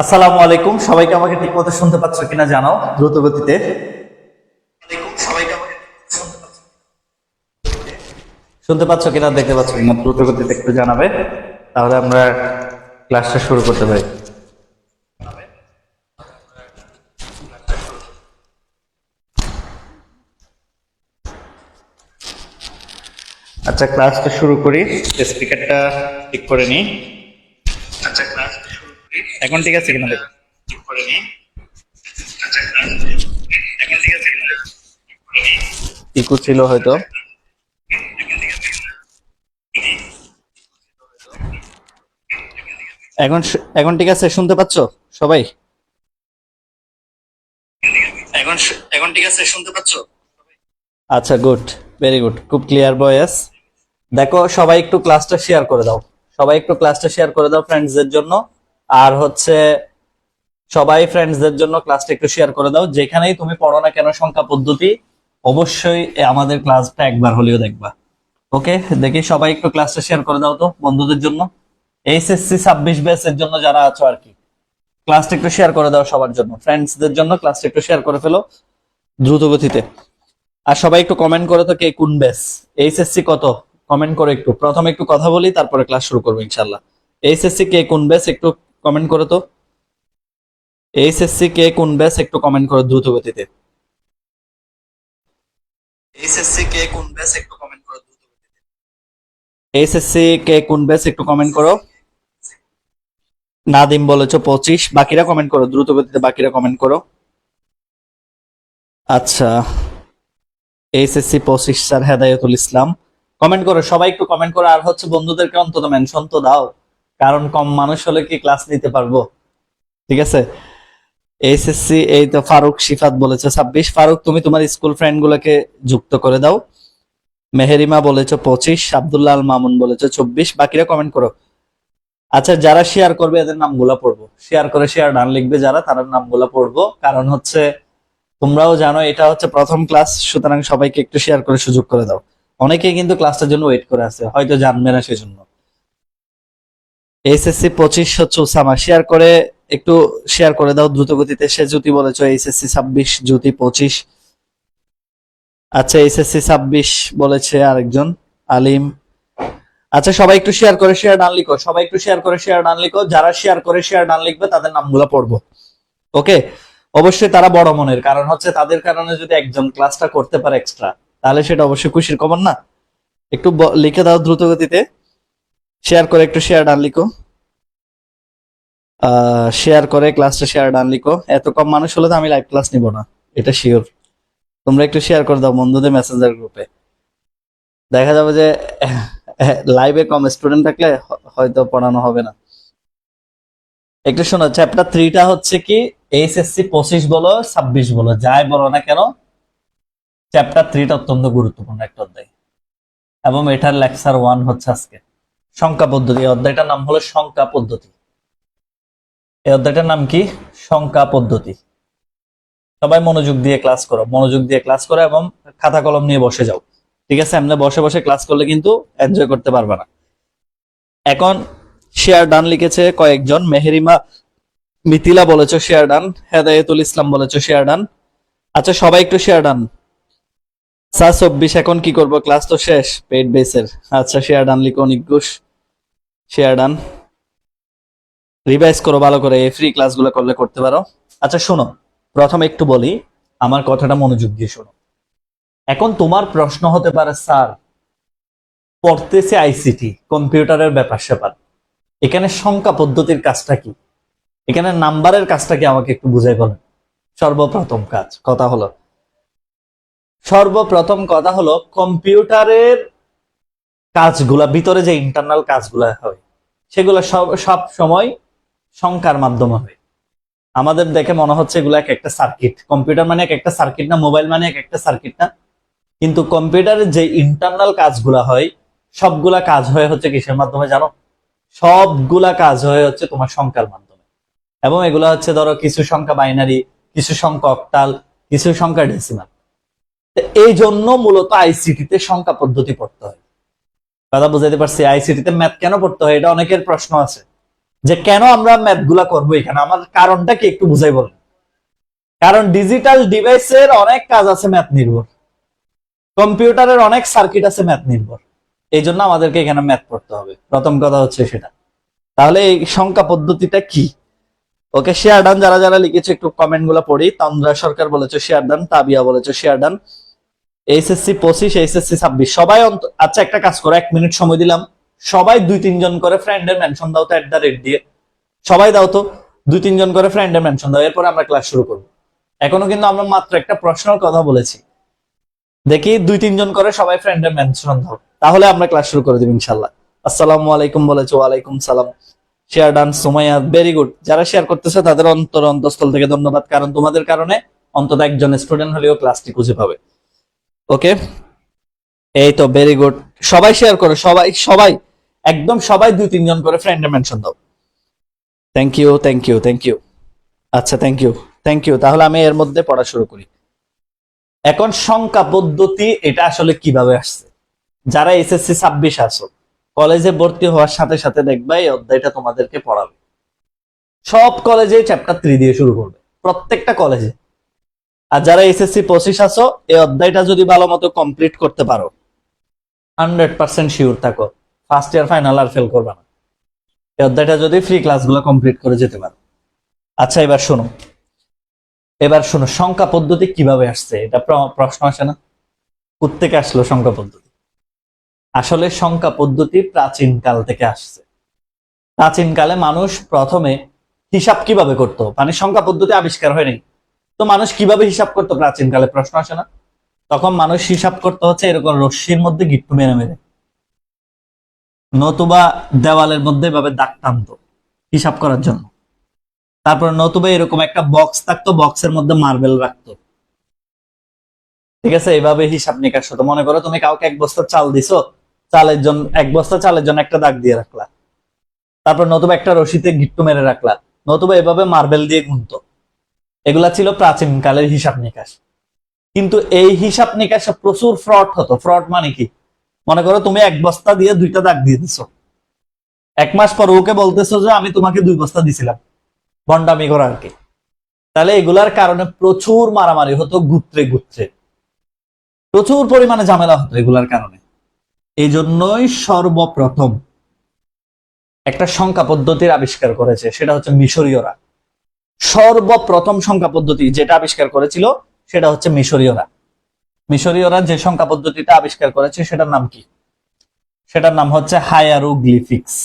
আসসালামু আলাইকুম, সবাইকে আমাকে ঠিকমতো শুনতে পাচ্ছ কিনা জানাও দ্রুত গতিতে। শুনতে পাচ্ছ কিনা, দেখতে পাচ্ছ কিনা, দ্রুত গতিতে একটু জানাবে, তাহলে আমরা ক্লাসটা শুরু করতে পারি। আচ্ছা, ক্লাসটা শুরু করি। স্পিকারটা ঠিক করে নিই। এখন ঠিক আছে কিনা দেখো। ইকো ছিল হয়তো। এখন এখন ঠিক আছে, শুনতে পাচ্ছ সবাই? এখন ঠিক আছে, শুনতে পাচ্ছ? আচ্ছা, গুড, ভেরি গুড, খুব ক্লিয়ার ভয়েস। দেখো, সবাই একটু ক্লাসটা শেয়ার করে দাও। সবাই একটু ক্লাসটা শেয়ার করে দাও ফ্রেন্ডসদের জন্য। আর হচ্ছে সবাই ফ্রেন্ডসদের জন্য ক্লাসটা একটু শেয়ার করে দাও। যেখানেই তুমি পড়ো না কেন সংখ্যা পদ্ধতি, অবশ্যই আমাদের ক্লাসটা একবার হলেও দেখবা। ওকে, দেখি সবাই একটু ক্লাসটা শেয়ার করে দাও তো বন্ধুদের জন্য। এইচএসসি 26 ব্যাচের জন্য যারা আছো আর কি, ক্লাসটা একটু শেয়ার করে দাও সবার জন্য, ফ্রেন্ডসদের জন্য ক্লাসটা একটু শেয়ার করে ফেলো দ্রুত গতিতে। আর সবাই একটু কমেন্ট করো তো, কে কোন ব্যাচ, এইচএসসি কত, কমেন্ট করো একটু। প্রথমে একটু কথা বলি, তারপরে ক্লাস শুরু করবো ইনশাল্লাহ। এইচএসসি কে কোন ব্যাচ একটু কমেন্ট করো তো। এইচএসসি কে কোন ব্যাচ একটু কমেন্ট করো দ্রুত গতিতে। এইচএসসি কে কোন ব্যাচ একটু কমেন্ট করো দ্রুত গতিতে। এইচএসসি কে কোন ব্যাচ একটু কমেন্ট করো। নাদিম বলেছো 25, বাকিরা কমেন্ট করো দ্রুত গতিতে, বাকিরা কমেন্ট করো। আচ্ছা, এইচএসসি 25 স্যার হেদায়েতুল ইসলাম, কমেন্ট করো সবাই, একটু কমেন্ট করো। আর হচ্ছে বন্ধুদেরকে অন্তত মেনশন তো দাও, কারণ কম মানুষ হলে কি ক্লাস নিতে পারবো? ঠিক আছে। এইচএসসি, এই তো ফারুক শিফাত বলেছে 26। ফারুক, তুমি তোমার স্কুল ফ্রেন্ড গুলোকে যুক্ত করে দাও। মেহেরিমা বলেছো 25, আব্দুল্লাহ আল মামুন বলেছো 24, বাকিরা কমেন্ট করো। আচ্ছা, যারা শেয়ার করবে এদের নামগুলা পড়বো, শেয়ার করে শেয়ার ডান লিখবে যারা, তার নামগুলা পড়বো। কারণ হচ্ছে তোমরাও জানো এটা হচ্ছে প্রথম ক্লাস, সুতরাং সবাইকে একটু শেয়ার করে সুযোগ করে দাও। অনেকেই কিন্তু ক্লাসটার জন্য ওয়েট করে আছে, হয়তো জানবে না সেজন্য। এইচএসসি 25 হচ্ছে উসামা, শেয়ার করে একটু শেয়ার করে দাও দ্রুত গতিতে। সে জ্যোতি বলেছো এইচএসসি 26, জ্যোতি 25। আচ্ছা, এইচএসসি 26 বলেছে আরেকজন, আলিম। আচ্ছা, সবাই একটু শেয়ার করে শেয়ার ডান লিখো, সবাই একটু শেয়ার করে শেয়ার ডান লিখো। যারা শেয়ার করে শেয়ার ডান লিখবে তাদের নামগুলো পড়বো। ওকে, অবশ্যই তারা বড় মনের, কারণ হচ্ছে তাদের কারণে যদি একজন ক্লাসটা করতে পারে এক্সট্রা, তাহলে সেটা অবশ্যই খুশির খবর না? একটু লিখে দাও দ্রুত গতিতে, শেয়ার করে একটু শেয়ার ডান লিখো। শেয়ার করে ক্লাসটা শেয়ার ডান লিখো। এত কম মানুষ হলে তো আমি লাইভ ক্লাস নিব না, এটা শিওর। তোমরা একটু শেয়ার করে দাও বন্ধুদের মেসেঞ্জার গ্রুপে। দেখা যাবে যে লাইভে কম স্টুডেন্ট থাকলে হয়তো পড়ানো হবে না। একটু শোনো, চ্যাপ্টার 3টা হচ্ছে কি, এইচএসসি 25 বলো 26 বলো, যাই বলো না কেন, চ্যাপ্টার 3টা অত্যন্ত গুরুত্বপূর্ণ একটা অধ্যায়। এবং এটার লেকচার 1 হচ্ছে আজকে সংখ্যা পদ্ধতি। এই অধ্যায়টার নাম হলো সংখ্যা পদ্ধতি। এই অধ্যায়টার নাম কি? সংখ্যা পদ্ধতি। সবাই মনোযোগ দিয়ে ক্লাস করো, মনোযোগ দিয়ে ক্লাস করো এবং খাতা কলম নিয়ে বসে যাও। ঠিক আছে, এমনি বসে বসে ক্লাস করলে কিন্তু এনজয় করতে পারবে না। এখন শেয়ার ডান লিখেছে কয়েকজন। মেহেরিমা মিথিলা বলেছো শেয়ার ডান, হেদায়েতুল ইসলাম বলেছো শেয়ার ডান। আচ্ছা, সবাই একটু শেয়ার ডান। 24, এখন কি করব, ক্লাস তো শেষ পেইড বেসের। আচ্ছা, শেয়ার ডান লিখো, নিকুশ শেয়ার ডান। রিভাইজ করো ভালো করে, এই ফ্রি ক্লাসগুলো করলে করতে পারো। আচ্ছা শোনো, প্রথমে একটু বলি, আমার কথাটা মনোযোগ দিয়ে শোনো। এখন তোমার প্রশ্ন হতে পারে, স্যার পড়তেছে আইসিটি, কম্পিউটারের ব্যাপার স্যাপার, এখানে সংখ্যা পদ্ধতির কাজটা কি, এখানে নাম্বারের কাজটা কি, আমাকে একটু বুঝাই বলেন। সর্বপ্রথম কথা হলো কম্পিউটারের কাজগুলা, ভিতরে যে ইন্টারনাল কাজগুলা হয় সেগুলো সব সময় সংখ্যার মাধ্যমে হয়। আমাদের দেখে মনে হচ্ছে এগুলো এক একটা সার্কিট, কম্পিউটার মানে এক একটা সার্কিট না, মোবাইল মানে এক একটা সার্কিট না, কিন্তু কম্পিউটারের যে ইন্টারনাল কাজগুলা হয় সবগুলা কাজ হয়ে হচ্ছে কিসের মাধ্যমে জানো? সবগুলা কাজ হয়ে হচ্ছে তোমার সংখ্যার মাধ্যমে। এবং এগুলা হচ্ছে ধরো কিছু সংখ্যা বাইনারি, কিছু সংখ্যা অক্টাল, কিছু সংখ্যা ডেসিমাল। এই জন্য মূলত আইসিটিতে সংখ্যা পদ্ধতি পড়তে হয়। কথা বুঝাইতে পারছি? আইসিটিতে ম্যাথ কেন পড়তে হয়, এটা অনেকের প্রশ্ন আছে। যে কেন আমরা ম্যাথ গুলা করবো এখানে, আমার কারণটা কি একটু বুঝাই বলেন। কারণ ডিজিটাল ডিভাইসের অনেক কাজ আছে ম্যাথ নির্ভর, কম্পিউটারের অনেক সার্কিট আছে ম্যাথ নির্ভর, এই জন্য আমাদেরকে এখানে ম্যাথ পড়তে হবে। প্রথম কথা হচ্ছে সেটা। তাহলে এই সংখ্যা পদ্ধতিটা কি? ওকে, শেয়ার ডান যারা যারা লিখেছে একটু কমেন্ট গুলো পড়ি। তন্দ্রা সরকার বলেছে শেয়ার ডান, তাবিয়া বলেছে শেয়ার ডান। এইচএসসি 25, এইচএসসি 26 সবাই আচ্ছা একটা কাজ করো, 1 মিনিট সময় দিলাম, সবাই 2-3 জন করে ফ্রেন্ডের মেনশন দাও তো @ দিয়ে, সবাই দাও তো 2-3 জন করে ফ্রেন্ডের মেনশন দাও, এরপরে আমরা ক্লাস শুরু করবো। এখনো কিন্তু আমরা মাত্র একটা প্রশ্নের কথা বলেছি। দেখি 2-3 জন করে সবাই ফ্রেন্ডের মেনশন দাও, তাহলে আমরা ক্লাস শুরু করে দিব ইনশাল্লাহ। আসসালামু আলাইকুম বলেছে, ওয়ালাইকুম সালাম। Share done Sumaiya, very good. যারা শেয়ার করতেছে তাদের অন্তঃস্থল থেকে ধন্যবাদ, কারণ তোমাদের কারণে অন্তত একজন স্টুডেন্ট হলেও ক্লাসটি খুঁজে পাবে। ওকে, এই তো ভেরি গুড। সবাই শেয়ার করো, সবাই সবাই একদম সবাই 2-3 জন করে ফ্রেন্ডের মেনশন দাও। Thank you thank you thank you. আচ্ছা থ্যাংক ইউ থ্যাংক ইউ। তাহলে আমি এর মধ্যে পড়া শুরু করি। এখন সংখ্যা পদ্ধতি এটা আসলে কিভাবে আসছে? যারা এসএসসি 26 আসো, কলেজে ভর্তি হওয়ার সাথে সাথে দেখবা এই অধ্যায়টা তোমাদেরকে পড়াবে। সব কলেজে চ্যাপ্টার 3 দিয়ে শুরু করবে, প্রত্যেকটা কলেজে। আর যারা এসএসসি 25 আসো, এই অধ্যায়টা যদি ভালো মতো কমপ্লিট করতে পারো, 100% শিওর থাকো ফার্স্ট ইয়ার ফাইনাল আর ফেল করবে না, এই অধ্যায়টা যদি ফ্রি ক্লাসগুলো কমপ্লিট করে যেতে পারো। আচ্ছা এবার শোনো সংখ্যা পদ্ধতি কিভাবে আসছে, এটা প্রশ্ন আসে না? কোত্থেকে আসলো সংখ্যা পদ্ধতি? আসলে সংখ্যা পদ্ধতি প্রাচীন কাল থেকে আসছে। প্রাচীন কালে মানুষ প্রথমে হিসাব কিভাবে করতো, মানে সংখ্যা পদ্ধতি আবিষ্কার হয়নি তো মানুষ কিভাবে হিসাব করতো প্রাচীন কালে, প্রশ্ন আসে না? তখন মানুষ হিসাব করতে হচ্ছে এরকম রশ্মির মধ্যে গিট্টু মেরে মেরে, নতুবা দেওয়ালের মধ্যে এভাবে দাগ টানতো হিসাব করার জন্য। তারপর নতুবা এরকম একটা বক্স থাকতো, বক্সের মধ্যে মার্বেল রাখতো। ঠিক আছে, এইভাবে হিসাব নিকাশ হতো। মনে করো তুমি কাউকে 1 বস্তা চাল দিছো, 1 বস্তা চালের জন্য একটা দাগ দিয়ে রাখলা, তারপর নতুবা একটা রশিতে গিট্টু মেরে রাখলা, নতুবা এভাবে মার্বেল দিয়ে গুনতো। এগুলা ছিল প্রাচীন কালের হিসাব নিকাশ। কিন্তু এই হিসাব নিকাশে প্রচুর ফ্রড হতো। ফ্রড মানে কি? মনে করো তুমি 1 বস্তা দিয়ে 2টা দাগ দিয়ে দিছো, 1 মাস পর ওকে বলতেছো যে আমি তোমাকে 2 বস্তা দিছিলাম, ভন্ডামি করা আর কি। তাহলে এগুলার কারণে প্রচুর মারামারি হতো, গুত্রে গুত্রে প্রচুর পরিমাণে ঝামেলা হতো এগুলার কারণে। এই জন্যই সর্বপ্রথম একটা সংখ্যা পদ্ধতির আবিষ্কার করেছে, সেটা হচ্ছে মিশরীয়রা। সর্বপ্রথম সংখ্যা পদ্ধতি যেটা আবিষ্কার করেছিল সেটা হচ্ছে মিশরীয়রা। মিশরীয়রা যে সংখ্যা পদ্ধতিটা আবিষ্কার করেছে সেটার নাম কি? সেটার নাম হচ্ছে হায়ারোগ্লিফিক্স।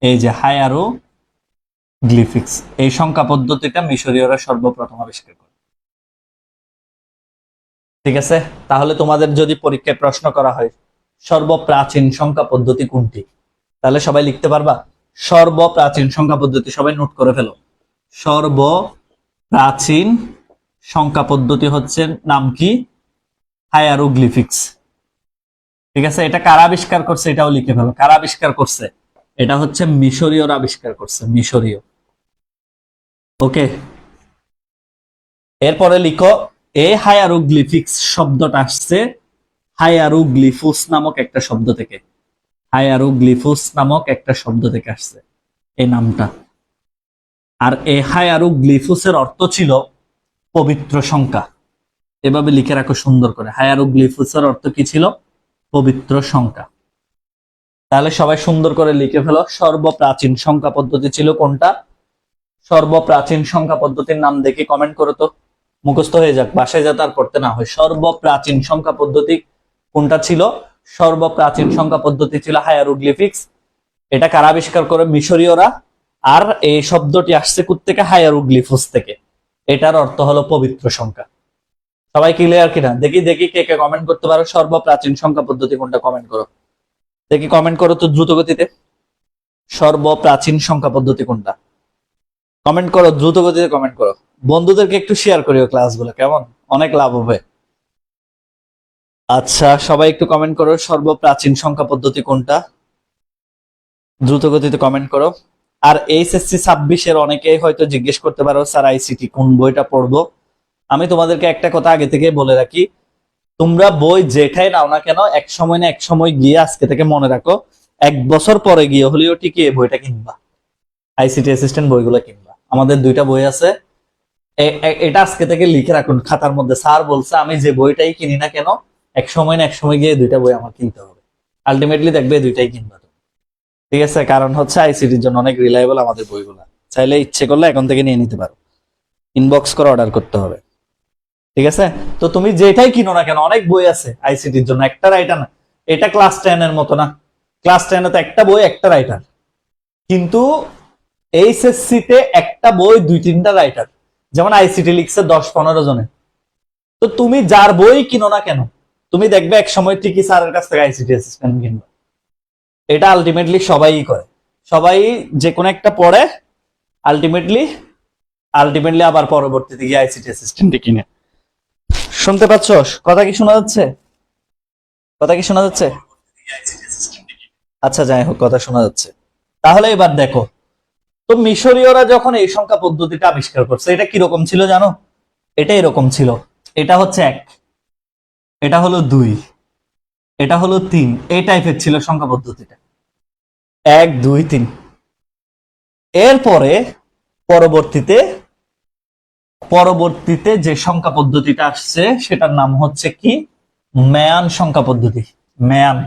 এই যে হায়ারোগ্লিফিক্স, এই সংখ্যা পদ্ধতিটা মিশরীয়রা সর্বপ্রথম আবিষ্কার করে। ঠিক আছে, তাহলে তোমাদের যদি পরীক্ষায় প্রশ্ন করা হয় সর্বপ্রাচীন সংখ্যা পদ্ধতি কোনটি, তাহলে সবাই লিখতে পারবা সর্বপ্রাচীন সংখ্যা পদ্ধতি। সবাই নোট করে ফেলো, সর্বপ্রাচীন সংখ্যা পদ্ধতি হচ্ছে নাম কি? হায়ারোগ্লিফিক্স। ঠিক আছে, এটা কারা আবিষ্কার করছে এটাও লিখে ফেলো। কারা আবিষ্কার করছে? এটা হচ্ছে মিশরীয়রা আবিষ্কার করছে, মিশরীয়। ওকে, এরপরে লিখো এই হায়ারোগ্লিফিক্স শব্দটা আসছে হায়ারোগ্লিফুস নামক একটা শব্দ থেকে। হায়ারোগ্লিফুস নামক একটা শব্দ থেকে আসছে এই নামটা। আর এই হায়ারোগ্লিফুসের অর্থ ছিল পবিত্র সংখ্যা। এভাবে লিখে রাখো সুন্দর করে, হায়ারোগ্লিফুসের অর্থ কি ছিল? পবিত্র সংখ্যা। তাহলে সবাই সুন্দর করে লিখে ফেলো সর্বপ্রাচীন সংখ্যা পদ্ধতি ছিল কোনটা? সর্বপ্রাচীন সংখ্যা পদ্ধতির নাম দেখে কমেন্ট করো তো, মুখস্থ হয়ে যাক, বাসায় যাতে আর পড়তে না হয়। সর্বপ্রাচীন সংখ্যা পদ্ধতি কোনটা ছিল? সর্বপ্রাচীন সংখ্যা পদ্ধতি ছিল হায়ারোগ্লিফিক্স। এটা কারা আবিষ্কার করে? মিশরীয়রা। আর এই শব্দটি আসছে কোত্থেকে? হায়ারোগ্লিফুস থেকে। এটার অর্থ হলো পবিত্র সংখ্যা। সবাই ক্লিয়ার কিনা? দেখি দেখি কে কে কমেন্ট করতে পারো সর্বপ্রাচীন সংখ্যা পদ্ধতি কোনটা, কমেন্ট করো দেখি, কমেন্ট করো তো দ্রুত গতিতে। সর্বপ্রাচীন সংখ্যা পদ্ধতি কোনটা? কমেন্ট করো, দ্রুত গতিতে কমেন্ট করো। বন্ধুদেরকে একটু শেয়ার করিও ক্লাসগুলো, কেমন? অনেক লাভ হবে। আচ্ছা, সবাই একটু কমেন্ট করো সর্বপ্রাচীন সংখ্যা পদ্ধতি কোনটা, দ্রুত গতিতে কমেন্ট করো। আর এইচএসসি 26 এর অনেকেই হয়তো জিজ্ঞেস করতে পারো স্যার আইসিটি কোন বইটা পড়বো। আমি তোমাদেরকে একটা কথা আগে থেকে বলে রাখি, তোমরা বই যেটাই নাও না কেন, এক সময় না এক সময় গিয়ে, আজকে থেকে মনে রাখো, 1 বছর পরে গিয়ে হলেও ঠিকই এই বইটা কিনবা। আইসিটি অ্যাসিস্ট্যান্ট বইগুলো কিনবা। আমাদের 2টা বই আছে, এটা আজকে থেকে লিখে রাখুন খাতার মধ্যে। স্যার বলছে আমি যে বইটাই কিনি না কেন এক সময় না এক সময় গিয়ে 2টা বই আমার কিনতে হবে। আলটিমেটলি দেখবে 2টাই কিনবা তুমি, ঠিক আছে? কারণ হচ্ছে আইসিটির জন্য অনেক রিলায়েবল আমাদের বইগুলো। চাইলে ইচ্ছে করলে এখন থেকে নিয়ে নিতে পারো, ইনবক্স করে অর্ডার করতে হবে, ঠিক আছে? তো তুমি যেটাই কিনো না কেন অনেক বই আছে আইসিটির জন্য, একটা রাইটার না। এটা ক্লাস 10 এর মতো না, ক্লাস 10 এ তো একটা বই একটা রাইটার, কিন্তু এইচএসসি তে একটা বই 2-3টা রাইটার। যেমন আইসিটি লিখছে 10-15 জনে। তো তুমি যার বই কিনো না কেন তুমি দেখবে এক সময় ঠিকই স্যারের কাছ থেকে আইসিটি অ্যাসিস্ট্যান্ট কিনবে। এটা আলটিমেটলি সবাই করে, সবাই যে কোনো একটা পড়ে আলটিমেটলি আবার পরবর্তীতে গিয়ে আইসিটি অ্যাসিস্ট্যান্ট কিনে। শুনতে পাচ্ছ? কথা কি শোনা যাচ্ছে? কথা কি শোনা যাচ্ছে? আচ্ছা যাই হোক, কথা শোনা যাচ্ছে। তাহলে এবার দেখো, তো মিশরীয়রা যখন এই সংখ্যা পদ্ধতিটা আবিষ্কার করছে এটা কিরকম ছিল জানো? এটা এরকম ছিল, এটা হচ্ছে 1, এটা হলো 2, এটা হলো 3, এই টাইপের ছিল সংখ্যা পদ্ধতিটা, 1 2 3। এরপরে পরবর্তীতে যে সংখ্যা পদ্ধতিটা আসছে সেটার নাম হচ্ছে কি? ম্যান সংখ্যা পদ্ধতি। ম্যান,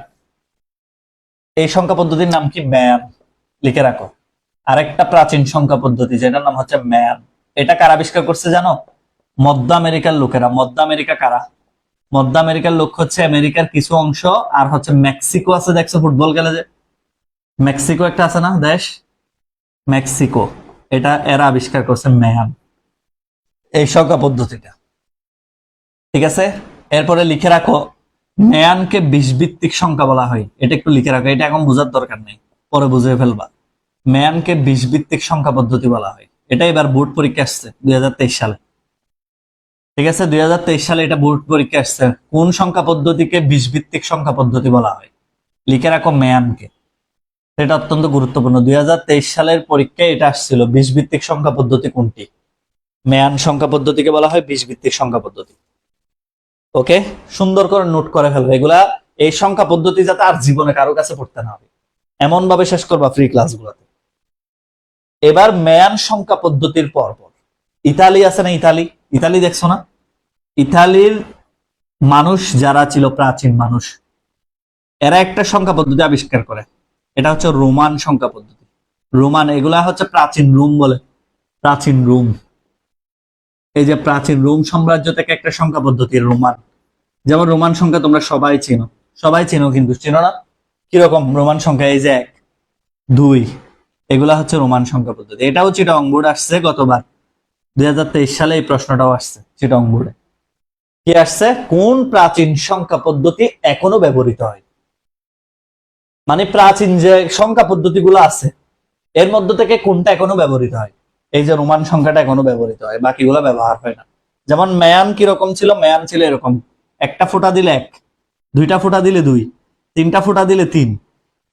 এই সংখ্যা পদ্ধতির নাম কি? ম্যান, লিখে রাখো। আরেকটা প্রাচীন সংখ্যা পদ্ধতি যেটার নাম হচ্ছে ম্যান। এটা কারা আবিষ্কার করছে জানো? মধ্য আমেরিকার লোকেরা। মধ্য আমেরিকা কারা? মধ্য আমেরিকার লোক হচ্ছে আমেরিকার কিছু অংশ, আর হচ্ছে মেক্সিকো আছে, দেখছো ফুটবল খেলে যে মেক্সিকো একটা আছে না দেশ, মেক্সিকো। এটা এরা আবিষ্কার করছে ম্যান, এই সংখ্যা পদ্ধতিটা, ঠিক আছে? এরপরে লিখে রাখো, ম্যানকে 20 ভিত্তিক সংখ্যা বলা হয়। এটা একটু লিখে রাখো, এটা এখন বোঝার দরকার নেই, পরে বুঝে ফেলবা। ম্যানকে 20 ভিত্তিক সংখ্যা পদ্ধতি বলা হয়। এটা এবার বোর্ড পরীক্ষা আসছে 2023 সালে, ঠিক আছে? 2023 সালে এটা বোর্ড পরীক্ষা আসছে। কোন সংখ্যা পদ্ধতিকে 20 ভিত্তিক সংখ্যা পদ্ধতি বলা হয়? লিখে রাখো ম্যানকে, এটা অত্যন্ত গুরুত্বপূর্ণ। 2023 সালের পরীক্ষায় এটা আসছিল, 20 ভিত্তিক সংখ্যা পদ্ধতি কোনটি? ম্যান সংখ্যা পদ্ধতিকে বলা হয় 20 ভিত্তিক সংখ্যা পদ্ধতি। ওকে, সুন্দর করে নোট করে ফেলবে এগুলা, এই সংখ্যা পদ্ধতি যাতে আর জীবনে কারো কাছে পড়তে না হবে, এমন ভাবে শেষ করবা ফ্রি ক্লাসগুলোতে। এবার ম্যান সংখ্যা পদ্ধতির পর ইতালি আছে না, ইতালি দেখছো না? ইতালির মানুষ যারা ছিল প্রাচীন মানুষ, এরা একটা সংখ্যা পদ্ধতি আবিষ্কার করে, এটা হচ্ছে রোমান সংখ্যা পদ্ধতি। রোমান, এগুলা হচ্ছে প্রাচীন রোম বলে, প্রাচীন রোম। এই যে প্রাচীন রোম সাম্রাজ্য থেকে একটা সংখ্যা পদ্ধতি রোমান। যেমন রোমান সংখ্যা তোমরা সবাই চিনো কিন্তু চিনো না? কিরকম রোমান সংখ্যা? এই যে 1 2, এগুলা হচ্ছে রোমান সংখ্যা পদ্ধতি। এটাও চিটাগং বোর্ড আসছে গতবার 2023 সালে, এই প্রশ্নটাও আসছে চিটাগং বোর্ডে। কি আসছে? কোন প্রাচীন সংখ্যা পদ্ধতি এখনো ব্যবহৃত হয়? মানে প্রাচীন যে সংখ্যা পদ্ধতিগুলো আছে এর মধ্যে থেকে কোনটা এখনো ব্যবহৃত হয়? এই যে রোমান সংখ্যাটা এখনো ব্যবহৃত হয়, বাকিগুলো ব্যবহার হয় না। যেমন ম্যান কিরকম ছিল? ম্যান ছিল এরকম, একটা ফোঁটা দিলে 1, 2টা ফোঁটা দিলে 2, 3টা ফোঁটা দিলে 3,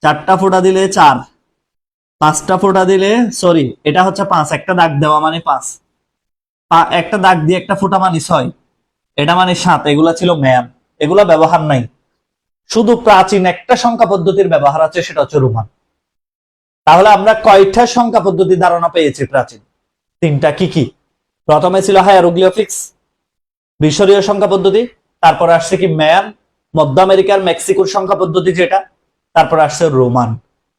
4টা ফোঁটা দিলে 4, 5টা ফোঁটা দিলে, সরি এটা হচ্ছে 5, একটা দাগ দেওয়া মানে 5, একটা দাগ দিয়ে একটা ফোঁটা মানে 6, এটা মানে 7। এগুলা ছিল ম্যান, এগুলা ব্যবহার নাই। শুধু প্রাচীন একটা সংখ্যা পদ্ধতির ব্যবহার আছে, সেটা হচ্ছে রোমান। তাহলে আমরা কয়টা সংখ্যা পদ্ধতি ধারণা পেয়েছি প্রাচীন? 3টা। কি কি? প্রথমে ছিল হায়ারোগ্লিফিক্স, মিশরীয় সংখ্যা পদ্ধতি, তারপর আসছে কি ম্যান, মধ্য আমেরিকার মেক্সিকোর সংখ্যা পদ্ধতি যেটা, তারপর আসছে রোমান।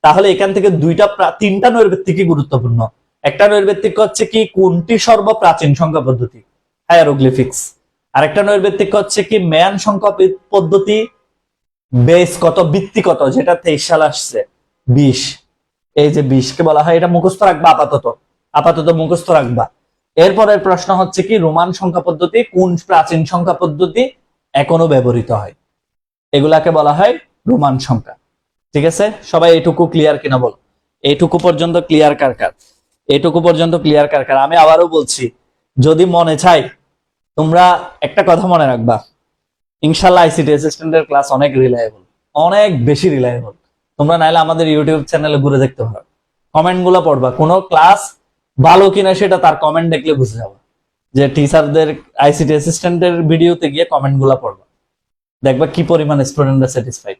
তাহলে এখান থেকে 3টা নৈর্ব্যক্তিকই গুরুত্বপূর্ণ। একটা নৈর্ব্যক্তিক হচ্ছে কি কোনটি সর্বপ্রাচীন সংখ্যা পদ্ধতি? হায়ারোগ্লিফিক্স। আরেকটা নৈর্ব্যক্তিক হচ্ছে কি ম্যান সংখ্যা পদ্ধতি, বেস কত, ভিত্তি কত, যেটা 23 সাল আসছে 20। এই যে 20 কে বলা হয়, এটা মুখস্থ রাখবা, আপাতত মুখস্থ রাখবা। এরপরের প্রশ্ন হচ্ছে কি রোমান সংখ্যা পদ্ধতি কোন প্রাচীন সংখ্যা পদ্ধতি এখনো ব্যবহৃত হয়? এগুলাকে বলা হয় রোমান সংখ্যা। ঠিক আছে, সবাই এইটুকু ক্লিয়ার কিনা বল? এইটুকু পর্যন্ত ক্লিয়ার কার কার? এইটুকু পর্যন্ত ক্লিয়ার কার কার? আমি আবারও বলছি, যদি মনে চাই তোমরা একটা কথা মনে রাখবা, ইনশাল্লাহ আইসিটি অ্যাসিস্ট্যান্টের ক্লাস অনেক রিলায়েবল, অনেক বেশি রিলায়েবল। তোমরা নাইলে আমাদের ইউটিউব চ্যানেলে ঘুরে দেখতে পারো, কমেন্ট গুলো পড়বা, কোন ক্লাস ভালো কিনা সেটা তার কমেন্ট দেখলে বুঝে যাবে। যে টিচারদের আইসিটি অ্যাসিস্ট্যান্টের ভিডিওতে গিয়ে কমেন্ট গুলা পড়বা, দেখবা কি পরিমাণ স্টুডেন্টরা স্যাটিসফাইড।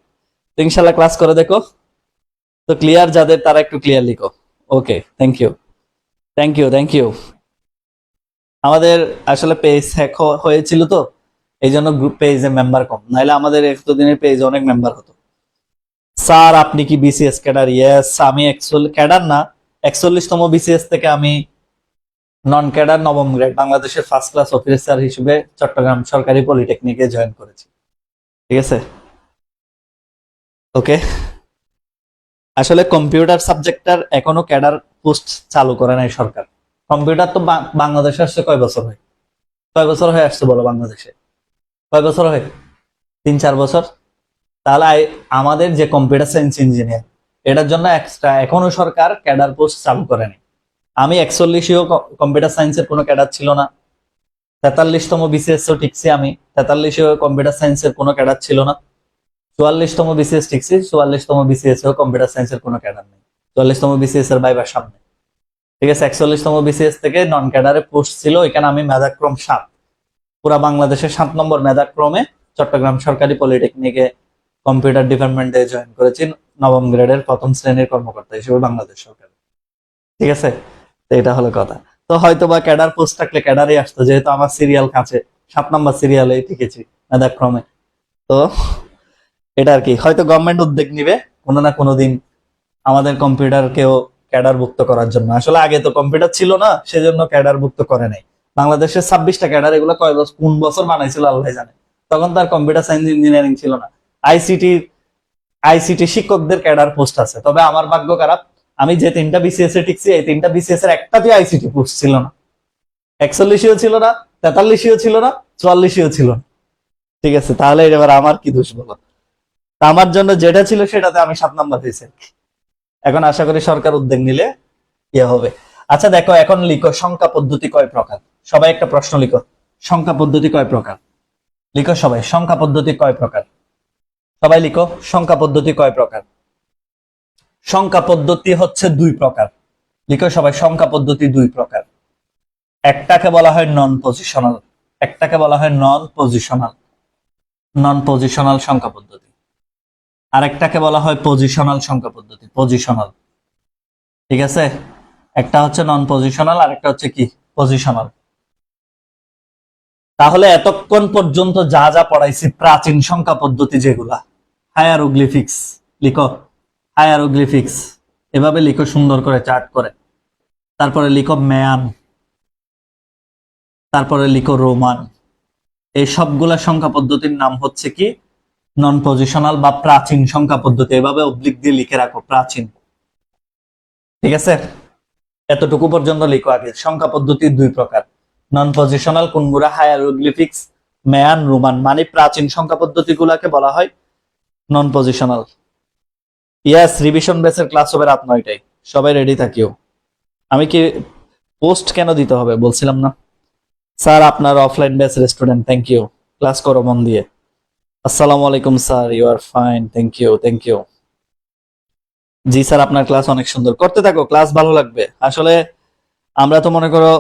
তো ইনশাল্লাহ ক্লাস করে দেখো। তো ক্লিয়ার যাদের তারা একটু ক্লিয়ার লিখো। Okay, thank you, thank you, thank you. আমাদের আসলে পেজ হ্যাক হয়েছিল তো, এই জন্য গ্রুপ পেজে মেম্বার কম, নাহলে আমাদের এতদিনের পেজে অনেক মেম্বার হতো। স্যার আপনি কি বিসিএস ক্যাডার? ইয়েস, আমি ক্যাডার না, 41তম বিসিএস থেকে আমি নন ক্যাডার নবম গ্রেড বাংলাদেশের ফার্স্ট ক্লাস অফিসার হিসেবে চট্টগ্রাম সরকারি পলিটেকনিকে জয়েন করেছি। ঠিক আছে, ওকে। আসলে কম্পিউটার সাবজেক্টটার এখনো ক্যাডার পোস্ট চালু করে নাই সরকার। কম্পিউটার তো বাংলাদেশে আসছে কয় বছর হয়? কয় বছর হয়ে আসছে বলো বাংলাদেশে? কয় বছর হয়? 3-4 বছর। তাহলে আমাদের যে কম্পিউটার সায়েন্স ইঞ্জিনিয়ার, এটার জন্য এক্সট্রা এখনো সরকার ক্যাডার পোস্ট চালু করেনি। আমি 41 কম্পিউটার সায়েন্সের কোনো ক্যাডার ছিল না। 43তম বিসিএস ও টিকছি আমি, 43 কম্পিউটার সায়েন্সের কোনো ক্যাডার ছিল না। 44তম বিসিএস টিকছি, 44তম বিসিএস এও কম্পিউটার সায়েন্সের কোনো ক্যাডার নেই। 44তম বিসিএস এর ভাইবার সামনে। ঠিক আছে, 41তম বিসিএস থেকে নন ক্যাডারে পোস্ট ছিল, এখানে আমি মেধাক্রম 7, পুরা বাংলাদেশের 7 নম্বর মেধাক্রমে চট্টগ্রাম সরকারি পলিটেকনিকে কম্পিউটার ডিপার্টমেন্টে জয়েন করেছি নবম গ্রেডের 1ম শ্রেণীর কর্মকর্তা হিসেবে বাংলাদেশ সরকার। ঠিক আছে, তো এটা হলো কথা। তো হয়তো বা ক্যাডার পোস্ট থাকলে ক্যাডারই আসতো, যেহেতু আমার সিরিয়াল কাছে 7 নম্বর সিরিয়ালে টিকেছি মেধাক্রমে। তো এটা আর কি, হয়তো গভর্নমেন্ট উদ্যোগ নিবে কোনো না কোনো দিন আমাদের কম্পিউটারকেও ক্যাডারভুক্ত করার জন্য। আসলে আগে তো কম্পিউটার ছিল না, সেজন্য ক্যাডারভুক্ত করে নাই। বাংলাদেশের 26টা ক্যাডার, এগুলো কয় বছর কোন বছর বানাইছিল আল্লাহ জানে। তখন তার কম্পিউটার সায়েন্স ইঞ্জিনিয়ারিং ছিল না। আইসিটি শিক্ষকদের ক্যাডার পোস্ট আছে, তবে আমার ভাগ্য খারাপ, আমি যে 3টা বিসিএস এ টিকছি, এই 3টা বিসিএস এর একটাতেও আইসিটি পোস্ট ছিল না। 41 ছিল না, 43 ছিল না, 44 ছিল না। ঠিক আছে, তাহলে এবার আমার কি দোষ বলো? আমার জন্য যেটা ছিল সেটাতে আমি 7 নাম্বার হয়েছে। এখন আশা করি সরকার উদ্যোগ নিলে ইয়ে হবে। আচ্ছা দেখো, এখন লিখো সংখ্যা পদ্ধতি কয় প্রকার। সবাই একটা প্রশ্ন লিখো, সংখ্যা পদ্ধতি কয় প্রকার? লিখো সবাই, সংখ্যা পদ্ধতি কয় প্রকার? সবাই লিখো, সংখ্যা পদ্ধতি কয় প্রকার? সংখ্যা পদ্ধতি হচ্ছে 2 প্রকার। লিখো সবাই, সংখ্যা পদ্ধতি 2 প্রকার। একটাকে বলা হয় নন পজিশনাল, একটাকে বলা হয় নন পজিশনাল সংখ্যা পদ্ধতি, আরেকটাকে বলা হয় পজিশনাল সংখ্যা পদ্ধতি, পজিশনাল। ঠিক আছে, একটা হচ্ছে নন পজিশনাল, আরেকটা হচ্ছে কি পজিশনাল। তাহলে এতক্ষণ পর্যন্ত যা যা পড়াইছি প্রাচীন সংখ্যা পদ্ধতি যেগুলা, হায়ারোগ্লিফিক্স লিখো, হায়ারোগ্লিফিক্স এভাবে লিখো সুন্দর করে চার্ট করে। তারপরে লিখো ম্যান, তারপরে লিখো রোমান। এই সবগুলা সংখ্যা পদ্ধতির নাম হচ্ছে কি নন পজিশনাল বা প্রাচীন সংখ্যা পদ্ধতি। এভাবে অবলিক দিয়ে লিখে রাখো প্রাচীন। ঠিক আছে, এতটুকু পর্যন্ত লিখো আগে। সংখ্যা পদ্ধতি 2 প্রকার, নন পজিশনাল কোনগুলা, হায়ারোগ্লিফিক্স, ম্যান, রোমান, মানে প্রাচীন সংখ্যা পদ্ধতি গুলাকে বলা হয় নন পজিশনাল। ইয়াস, রিভিশন বেসের ক্লাস হবে রাত 9টায়, সবাই রেডি থাকিও। আমি কি পোস্ট কেন দিতে হবে বলছিলাম না? স্যার আপনার offline base student, thank you, class করো মন দিয়ে। আসসালামু আলাইকুম sir, you are fine, thank you, thank you. জি স্যার, আপনার ক্লাস অনেক সুন্দর, করতে থাকো, ক্লাস ভালো লাগবে। আসলে আমরা তো মনে করো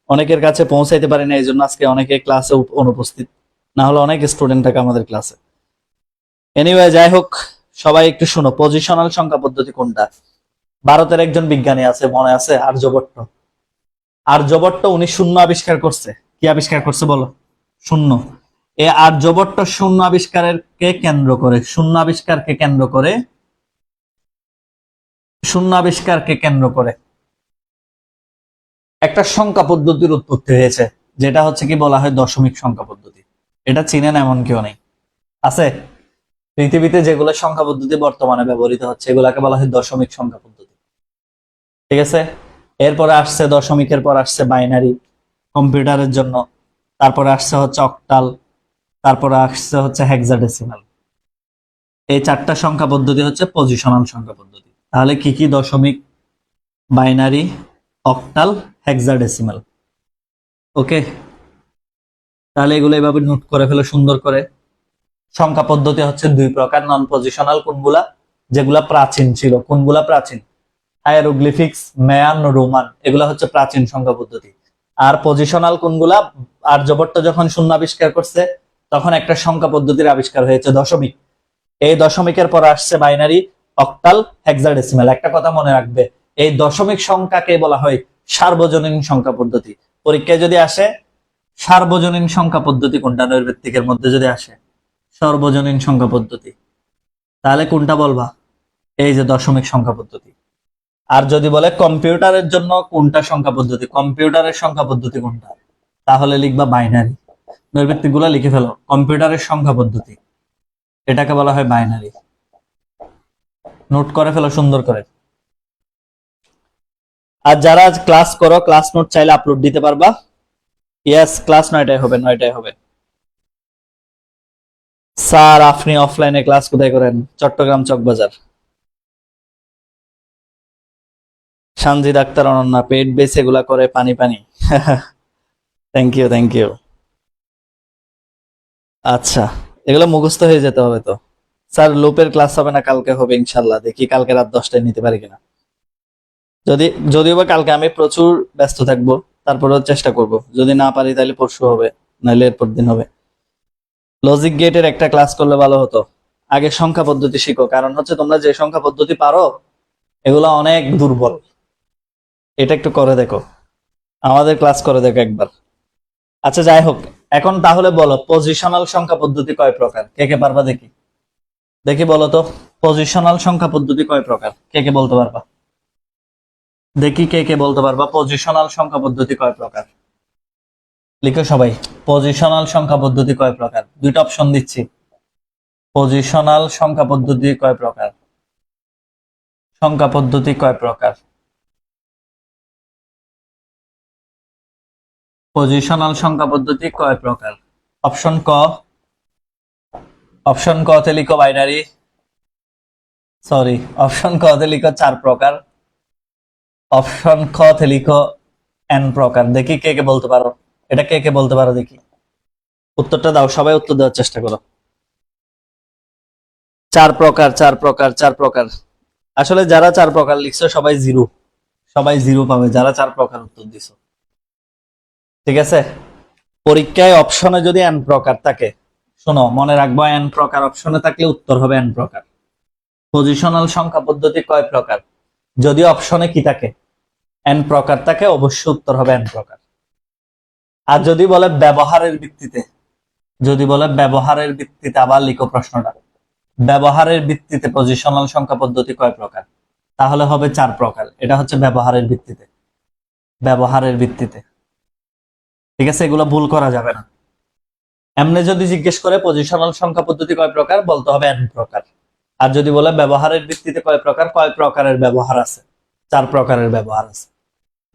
অনেকের কাছে পৌঁছাইতে পারি না, এই জন্য আজকে অনেকে ক্লাসে অনুপস্থিত, না হলে অনেক স্টুডেন্ট থাকে আমাদের ক্লাসে। এনিওয়ে, যাই হোক, সবাই একটু শোনো, পজিশনাল সংখ্যা পদ্ধতি কোনটা? ভারতের একজন বিজ্ঞানী আছে, মনে আছে? আর্যভট্ট। আর্যভট্ট উনি শূন্য আবিষ্কার করছে। কি আবিষ্কার করছে বলো? শূন্য। এই আর্যভট্ট শূন্য আবিষ্কারকে কেন্দ্র করে, শূন্য আবিষ্কারকে কেন্দ্র করে, শূন্য আবিষ্কারকে কেন্দ্র করে একটা সংখ্যা পদ্ধতির উৎপত্তি হয়েছে, যেটা হচ্ছে কি বলা হয় দশমিক সংখ্যা পদ্ধতি। এটা চিনেন এমন কেউ নেই? আছে? পৃথিবীতে যেগুলো সংখ্যা পদ্ধতি বর্তমানে ব্যবহৃত হচ্ছে, এগুলাকে বলা হয় দশমিক সংখ্যা পদ্ধতি। ঠিক আছে, এরপরে আসছে দশমিকের পর আসছে বাইনারি কম্পিউটারের জন্য, তারপরে আসছে হচ্ছে অক্টাল, তারপরে আসছে হচ্ছে হেক্সাডেসিমাল। এই 4টা সংখ্যা পদ্ধতি হচ্ছে পজিশনাল সংখ্যা পদ্ধতি। তাহলে কি কি? দশমিক, বাইনারি, অক্টাল, হেক্সাডেসিমাল। ওকে, তাহলে এগুলো এভাবে নোট করে ফেলো সুন্দর করে। সংখ্যা পদ্ধতি হচ্ছে 2 প্রকার, নন পজিশনাল কোনগুলা? যেগুলা প্রাচীন ছিল। কোনগুলা প্রাচীন? হায়ারোগ্লিফিক্স, ম্যান, রোমান, এগুলা হচ্ছে প্রাচীন সংখ্যা পদ্ধতি। আর পজিশনাল কোনগুলা? আর্যভট্ট যখন শূন্য আবিষ্কার করছে তখন একটা সংখ্যা পদ্ধতির আবিষ্কার হয়েছে দশমিক। এই দশমিকের পর আসছে বাইনারি, অক্টাল, হেক্সাডেসিমাল। একটা কথা মনে রাখবে, এই দশমিক সংখ্যাকে বলা হয় সার্বজনীন সংখ্যা পদ্ধতি। পরীক্ষায় যদি আসে সার্বজনীন সংখ্যা পদ্ধতি কোনটা, নৈর্ব্যক্তিকের মধ্যে যদি আসে সর্বজনীন সংখ্যা পদ্ধতি, তাহলে কোনটা বলবা? এই যে দশমিক সংখ্যা পদ্ধতি। আর যদি বলে কম্পিউটারের জন্য কোনটা সংখ্যা পদ্ধতি, কম্পিউটারের সংখ্যা পদ্ধতি কোনটা, তাহলে লিখবা বাইনারি। নৈর্ব্যক্তিক গুলা লিখে ফেলো, কম্পিউটারের সংখ্যা পদ্ধতি এটাকে বলা হয় বাইনারি। নোট করে ফেলো সুন্দর করে। আর যারা ক্লাস করো, ক্লাস নোট চাইলে আপলোড দিতে পারবা। ইয়েস, ক্লাস 9টায় হবে, 9টায় হবে। স্যার আপনি অফলাইনে ক্লাস কোথায় করেন? চট্টগ্রাম চকবাজার। সানজিদ আক্তার অনন্যা, পেট বেস এগুলা করে পানি পানি। Thank you, thank you. আচ্ছা, এগুলো মুখস্থ হয়ে যেতে হবে তো। স্যার লুপের ক্লাস হবে না, কালকে হবে ইনশাল্লাহ। দেখি কালকে রাত 10টায় নিতে পারি কিনা। যদিও বা কালকে আমি প্রচুর ব্যস্ত থাকবো, তারপরেও চেষ্টা করব। যদি না পারি তাহলে পরশু হবে, নাহলে এরপর দিন হবে। লজিক গেটের একটা ক্লাস করলে ভালো হতো। আগে সংখ্যা পদ্ধতি শিখো, কারণ হচ্ছে তোমরা যে সংখ্যা পদ্ধতি পারো এগুলা অনেক দুর্বল। এটা একটু করে দেখো, আমাদের ক্লাস করে দেখো একবার। আচ্ছা যাই হোক, এখন তাহলে বলো পজিশনাল সংখ্যা পদ্ধতি কয় প্রকার? কে কে পারবা দেখি? দেখি বলো তো, পজিশনাল সংখ্যা পদ্ধতি কয় প্রকার? কে কে বলতে পারবা? দেখি কে কে বলতে পারবা পজিশনাল সংখ্যা পদ্ধতি কয় প্রকার? লিখো সবাই, পজিশনাল সংখ্যা পদ্ধতি কয় প্রকার? দুইটা অপশন দিচ্ছি। পজিশনাল সংখ্যা পদ্ধতি কয় প্রকার? সংখ্যা পদ্ধতি কয় প্রকার? পজিশনাল সংখ্যা পদ্ধতি কয় প্রকার? অপশন ক, অপশন ক তে লিখো বাইনারি, সরি অপশন ক তে লিখো 4 প্রকার, অপশন খ তে লিখো n প্রকার। দেখি কে কে বলতে পারো, এটা কে কে বলতে পারো দেখি। উত্তরটা দাও, সবাই উত্তর দেওয়ার চেষ্টা করো। 4 প্রকার, 4 প্রকার, 4 প্রকার। আসলে যারা 4 প্রকার লিখছো সবাই জিরো, সবাই জিরো পাবে যারা 4 প্রকার উত্তর দিছো। ঠিক আছে, পরীক্ষায় অপশনে যদি n প্রকার থাকে, শোনো মনে রাখবো n প্রকার অপশনে থাকলে উত্তর হবে n প্রকার। পজিশনাল সংখ্যা পদ্ধতি কয় প্রকার? যদি অপশনে কি থাকে, n প্রকার থাকে, অবশ্যই উত্তর হবে n প্রকার। আর যদি বলে ব্যবহারের ভিত্তিতে, যদি বলে ব্যবহারের ভিত্তিতে, আবার লিখো প্রশ্নটা, ব্যবহারের ভিত্তিতে পজিশনাল সংখ্যা পদ্ধতি কয় প্রকার? তাহলে হবে 4 প্রকার। এটা হচ্ছে ব্যবহারের ভিত্তিতে, ব্যবহারের ভিত্তিতে। ঠিক আছে, এগুলো ভুল করা যাবে না। এমনি যদি জিজ্ঞেস করে পজিশনাল সংখ্যা পদ্ধতি কয় প্রকার, বলতে হবে n প্রকার। আর যদি বলে ব্যবহারের ভিত্তিতে কয় প্রকার, কয় প্রকারের ব্যবহার আছে? 4 প্রকারের ব্যবহার আছে।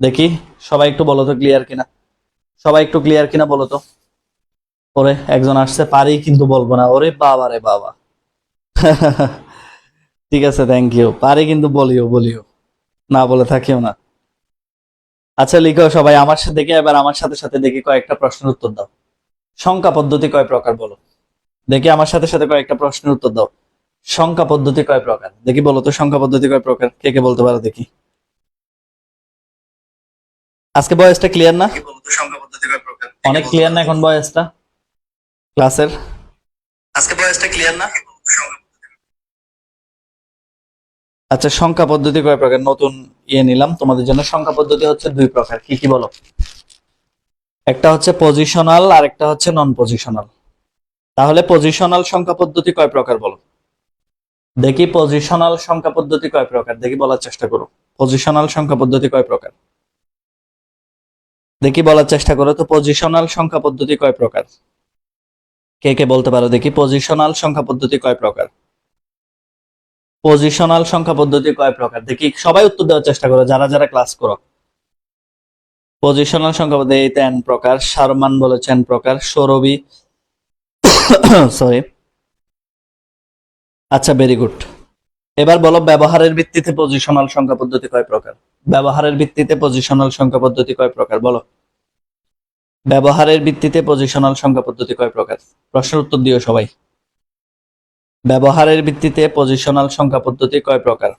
দেখি সবাই একটু বলো তো ক্লিয়ার কিনা, সবাই একটু ক্লিয়ার কিনা বলো তো। ওরে একজন আসছে, পারি কিন্তু বলবো না। ওরে বাবা রে বাবা। ঠিক আছে, থ্যাংক ইউ। পারি কিন্তু বলিও, বলিও, না বলে থাকিও না। আচ্ছা লিখো সবাই আমার সাথে, দেখি এবার আমার সাথে সাথে দেখি কয়েকটা প্রশ্নের উত্তর দাও। সংখ্যা পদ্ধতি কয় প্রকার বলো দেখি, আমার সাথে সাথে কয়েকটা প্রশ্নের উত্তর দাও। সংখ্যা পদ্ধতি কয় প্রকার? দেখি বলো তো, সংখ্যা পদ্ধতি কয় প্রকার? কে কে বলতে পারো দেখি। আজকে বয়সটা ক্লিয়ার না? অনেক ক্লিয়ার না এখন বয়সটা ক্লাসের? আজকে বয়সটা ক্লিয়ার না? আচ্ছা, সংখ্যা পদ্ধতি কয় প্রকার? নতুন নিলাম তোমাদের জন্য। সংখ্যা পদ্ধতি হচ্ছে 2 প্রকার। কি কি বলো? একটা হচ্ছে পজিশনাল আর একটা হচ্ছে নন পজিশনাল। তাহলে পজিশনাল সংখ্যা পদ্ধতি কয় প্রকার বলো দেখি। পজিশনাল সংখ্যা পদ্ধতি কয় প্রকার? দেখি বলার চেষ্টা করো। পজিশনাল সংখ্যা পদ্ধতি কয় প্রকার? দেখি বলার চেষ্টা করো তো, পজিশনাল সংখ্যা পদ্ধতি কয় প্রকার? কে কে বলতে পারো দেখি, পজিশনাল সংখ্যা পদ্ধতি কয় প্রকার? পজিশনাল সংখ্যা পদ্ধতি কয় প্রকার? দেখি সবাই উত্তর দেওয়ার চেষ্টা করো, যারা যারা ক্লাস করো। পজিশনাল সংখ্যা পদ্ধতি এই 3 প্রকার। শারমান বলেছেন প্রকার, সৌরভী সরি। আচ্ছা, ভেরি গুড। এবার বলো ব্যবহারের ভিত্তিতে পজিশনাল সংখ্যা পদ্ধতি কয় প্রকার? ব্যবহারের ভিত্তিতে পজিশনাল সংখ্যা পদ্ধতি কয় প্রকার বলো। ব্যবহারের ভিত্তিতে পজিশনাল সংখ্যা পদ্ধতি কয় প্রকার? প্রশ্নের উত্তর দিও সবাই। ব্যবহারের ভিত্তিতে পজিশনাল সংখ্যা পদ্ধতি কয় প্রকার?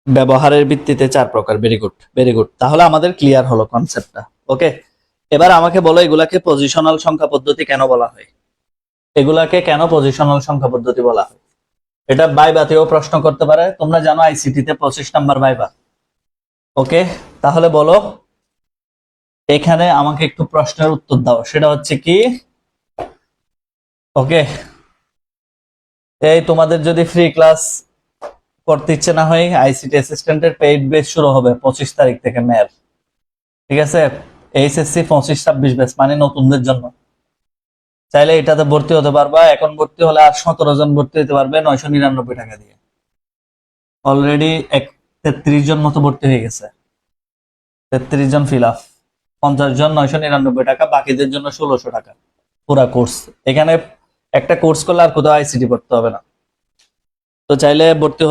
ব্যবহারের ভিত্তিতে 4 প্রকার। Very good, very good. তাহলে আমাদের ক্লিয়ার হলো কনসেপ্টটা। ওকে, এবার আমাকে বলো এগুলাকে পজিশনাল সংখ্যা পদ্ধতি কেন বলা হয়? এগুলাকে কেন পজিশনাল সংখ্যা পদ্ধতি বলা হয় এটা ভাইভাতেও প্রশ্ন করতে পারে, তোমরা জানো আইসিটি তে 25 নাম্বার ভাইভা। ওকে, তাহলে বলো এখানে আমাকে একটু প্রশ্নের উত্তর দাও, সেটা হচ্ছে কি, ওকে, এই তোমাদের যদি ফ্রি ক্লাস করতে ইচ্ছে না হয়, আইসিটি অ্যাসিস্ট্যান্টের পেইড বেচ শুরু হবে 25 তারিখ থেকে মের, ঠিক আছে? এইচএসসি 25-26 ব্যাচ মানে নতুনদের জন্য। চাইলে এটাতে ভর্তি হতে পারবা, এখন ভর্তি হলে আর 17 জন ভর্তি হতে পারবে 999 টাকা দিয়ে। অলরেডি 33 জন মতো ভর্তি হয়ে গেছে, 33 জন ফিল আপ, 50 জন 999 টাকা, বাকিদের জন্য 1600 টাকা পুরা কোর্স। এখানে একটা কোর্স করলে আর কোথাও আইসিটি পড়তে হবে না। তো চাইলে ভর্তি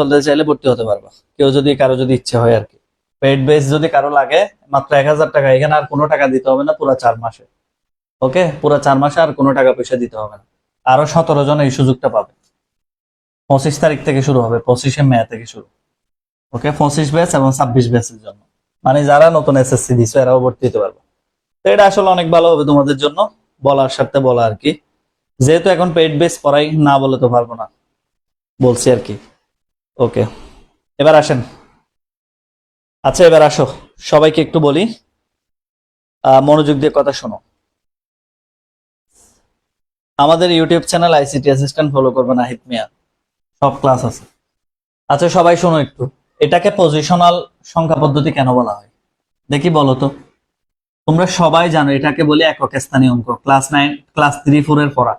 হতে পারবা, কেউ যদি কারো যদি ইচ্ছে হয় আর কি। পেড বেস যদি কারো লাগে মাত্র 1000 টাকা, এখানে আর কোনো টাকা দিতে হবে না পুরো 4 মাসে। ওকে, পুরো 4 মাসে আর কোনো টাকা পয়সা দিতে হবে না। আরো 17 জন এই সুযোগটা পাবে। 25 তারিখ থেকে শুরু হবে, 25শে মে থেকে শুরু। ওকে, 25 ব্যাচ এবং 26 ব্যাচের জন্য, মানে যারা নতুন এসএসসি দিছো এরাও ভর্তি হতে পারবে। তো এটা আসলে অনেক ভালো হবে তোমাদের জন্য, বলার সাথে বলা আর কি। যেহেতু এখন পেড বেস পড়াই, না বলে তো পারবো না, বলছি আর কি। ওকে, এবার আসেন। আচ্ছা এবার আসো, সবাইকে একটু বলি, মনোযোগ দিয়ে কথা শোনো। আমাদের YouTube channel ICT assistant follow করবে নাহিদ মিয়া, সব ক্লাস আছে। আচ্ছা সবাই শোনো একটু, এটাকে পজিশনাল সংখ্যা পদ্ধতি কেন বলা হয় দেখি বলো তো। তোমরা সবাই জানো এটাকে বলি একক স্থানীয় অঙ্ক, ক্লাস 9 ক্লাস 3 4 এর পড়া,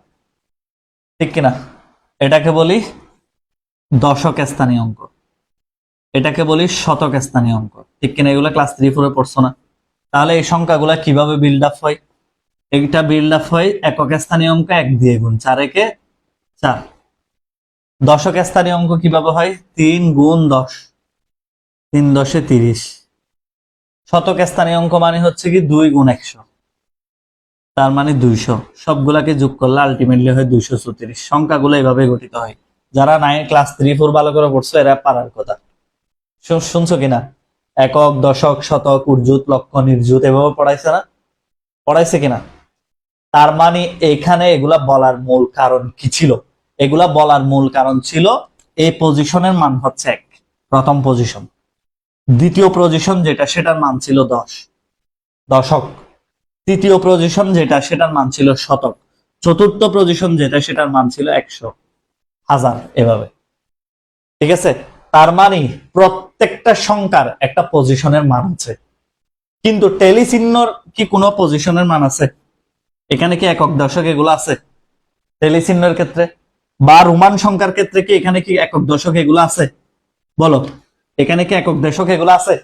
ঠিক কিনা? এটাকে বলি দশক স্থানীয় অঙ্ক, এটাকে বলি শতক স্থানীয় অঙ্ক, ঠিক কিনা? এগুলো ক্লাস 3 4 এ পড়ছো না? তাহলে এই সংখ্যাগুলা কিভাবে বিল্ড আপ হয়? এটা বিল্ড আপ হয় একক স্থানীয় অঙ্ক 1 দিয়ে গুণ, 4 একে 4। দশক স্থানীয় অঙ্ক কিভাবে হয়? 3 গুণ 10, 3 10 এ 30। শতক স্থানীয় অঙ্ক মানে হচ্ছে কি 2 গুণ 100, তার মানে 200। সবগুলাকে যোগ করলে আলটিমেটলি হয় 234। সংখ্যাগুলো এভাবে গঠিত হয়। যারা ক্লাস 3 4 ভালো করে পড়ছো এরা পারার কথা। শুনছো কিনা? একক, দশক, শতক, উর্জুত, লক্ষ, নির্জুত এভাবে পড়াইছে না? পড়াইছে কিনা? তার মানে এখানে এগুলা বলার মূল কারণ কি ছিল? এগুলা বলার মূল কারণ ছিল এই পজিশনের মান হচ্ছে 1, প্রথম পজিশন। দ্বিতীয় পজিশন যেটা সেটার মান ছিল 10, দশক। তৃতীয় পজিশন যেটা সেটার মান ছিল শতক। চতুর্থ পজিশন যেটা সেটার মান ছিল 100, 1000 এভাবে, ঠিক আছে? তার মানে প্রত্যেকটা সংখ্যার একটা পজিশনের মান আছে, কিন্তু টেলি চিহ্নর কি কোনো পজিশনের মান আছে? এখানে কি একক দশক এগুলো আছে টেলি চিহ্নের ক্ষেত্রে? বা রোমান সংখ্যার ক্ষেত্রে কি এখানে কি একক দশক এগুলো আছে? বলো, এখানে কি একক দশক এগুলো আছে?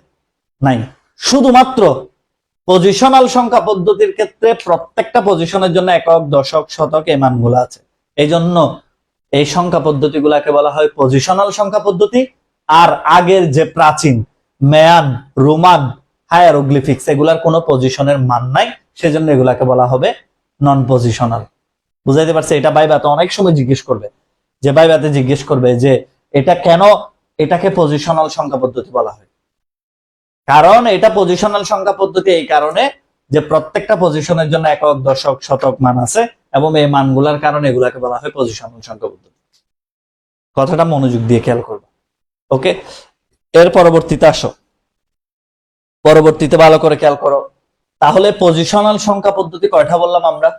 নাই। শুধুমাত্র পজিশনাল সংখ্যা পদ্ধতির ক্ষেত্রে প্রত্যেকটা পজিশনের জন্য একক, দশক, শতক এই মানগুলো আছে। এই জন্য এই সংখ্যা পদ্ধতিগুলাকে বলা হয় পজিশনাল সংখ্যা পদ্ধতি। আর আগের যে প্রাচীন মেয়ান, রোমান, হায়ারোগ্লিফিক্স এগুলার কোনো পজিশনের মান নাই, সেজন্য এগুলাকে বলা হবে নন পজিশনাল। বুঝাইতে পারছে? এটা ভাইভাতে অনেক সময় জিজ্ঞেস করবে, যে ভাইভাতে জিজ্ঞেস করবে যে এটা কেন এটাকে পজিশনাল সংখ্যা পদ্ধতি বলা হয়। কারণ এটা পজিশনাল সংখ্যা পদ্ধতি এই কারণে যে প্রত্যেকটা পজিশনের জন্য একক, দশক, শতক মান আছে, এবং এই মানগুলার কারণে এগুলাকে বলা হয় পজিশনাল সংখ্যা পদ্ধতি। কথাটা মনোযোগ দিয়ে খেয়াল করবে। ওকে, এর পরবর্তীতে আসো, পরবর্তীতে ভালো করে খেয়াল করো। তাহলে পজিশনাল সংখ্যা পদ্ধতি কয়টা বললাম আমরা?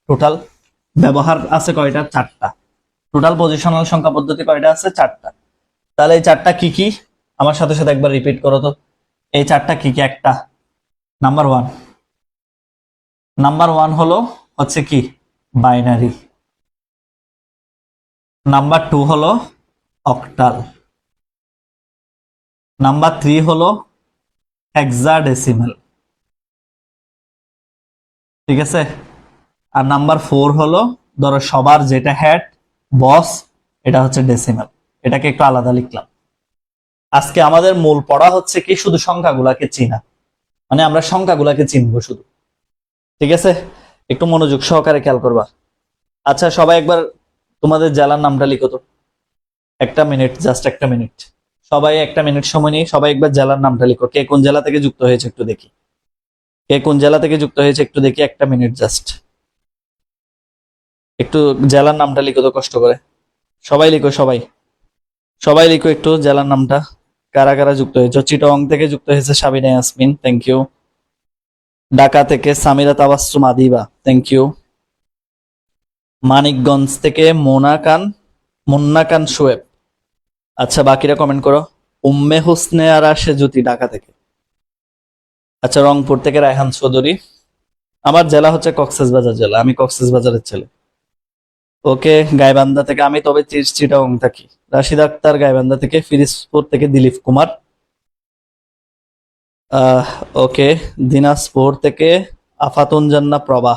টোটাল ব্যবহার আছে কয়টা? 4টা। টোটাল পজিশনাল সংখ্যা পদ্ধতি কয়টা আছে? 4টা। তাহলে এই 4টা কি কি? আমার সাথে সাথে একবার রিপিট করো তো। এই 4টা কি কি? একটা, নাম্বার 1, নাম্বার 1 হলো হচ্ছে কি বাইনারি। নাম্বার 2 হলো অক্টাল। নাম্বার 3 হলো হেক্সাডেসিমাল, ঠিক আছে? আর নাম্বার 4 হলো ধরো সবার যেটা হেড বস, এটা হচ্ছে ডেসিমাল। এটাকে একটু আলাদা লিখলাম। আজকে আমাদের মূল পড়া হচ্ছে কি শুধু সংখ্যাগুলাকে চিনা, মানে আমরা সংখ্যাগুলাকে চিনবো শুধু, ঠিক আছে? একটু মনোযোগ সহকারে খেয়াল করবা। আচ্ছা সবাই একবার তোমাদের জেলার নামটা লিখো তো, 1 মিনিট, জাস্ট 1 মিনিট। সবাই 1 মিনিট সময় নিয়ে সবাই একবার জেলার নামটা লিখো। কে কোন জেলা থেকে যুক্ত হয়েছে একটু দেখি, কে কোন জেলা থেকে যুক্ত হয়েছে একটু দেখি। 1 মিনিট জাস্ট, একটু জেলার নামটা লিখো তো কষ্ট করে। সবাই লিখো, সবাই সবাই লিখো একটু জেলার নামটা, কারা কারা যুক্ত হয়েছে। চিটাগং থেকে যুক্ত হয়েছে সাবিনা ইয়াসমিন, থ্যাংক ইউ। ঢাকা থেকে সামিরা তাবাসসুম আদিবা, থ্যাংক ইউ। মানিকগঞ্জ থেকে মুন্না খান শোয়েব। আচ্ছা বাকিরা কমেন্ট করো। উম্মে হুসনে আর আসে জ্যোতি ঢাকা থেকে। আচ্ছা রংপুর থেকে রায়হান চৌধুরী। আমার জেলা হচ্ছে কক্সবাজার জেলা, আমি কক্সবাজারের ছেলে। ওকে গাইবান্ধা থেকে, আমি তবে চিটাগং থাকি। রাশিদ আক্তার গাইবান্ধা থেকে। ফিরিজপুর থেকে দিলীপ কুমার। আহ ওকে দিনাজপুর থেকে আফাতুন জান্না প্রভা।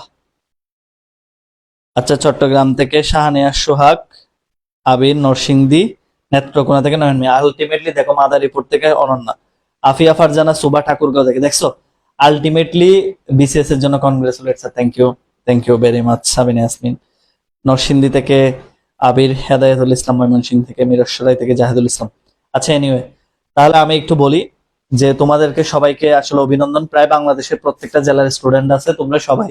আচ্ছা চট্টগ্রাম থেকে শাহানিয়া সোহাগ, আবির নরসিংদী। নেত্রকোনা থেকে নয়ন মিয়া। আলটিমেটলি দেখো মাদারীপুর থেকে অনন্যা, আফিয়া ফারজানা, সুবা ঠাকুরগাঁও থেকে। দেখছো আলটিমেটলি বিসিএস এর জন্য congratulate sir, thank you very much Sabina Yasmin. Narsingdi থেকে আবির, হেদায়েতুল ইসলাম ময়মনসিংহ থেকে, মিরসরাই থেকে জাহিদুল ইসলাম। আচ্ছা এনিওয়ে, তাহলে আমি একটু বলি যে তোমাদেরকে সবাইকে আসলে অভিনন্দন। প্রায় বাংলাদেশের প্রত্যেকটা জেলার স্টুডেন্ট আছে, তোমরা সবাই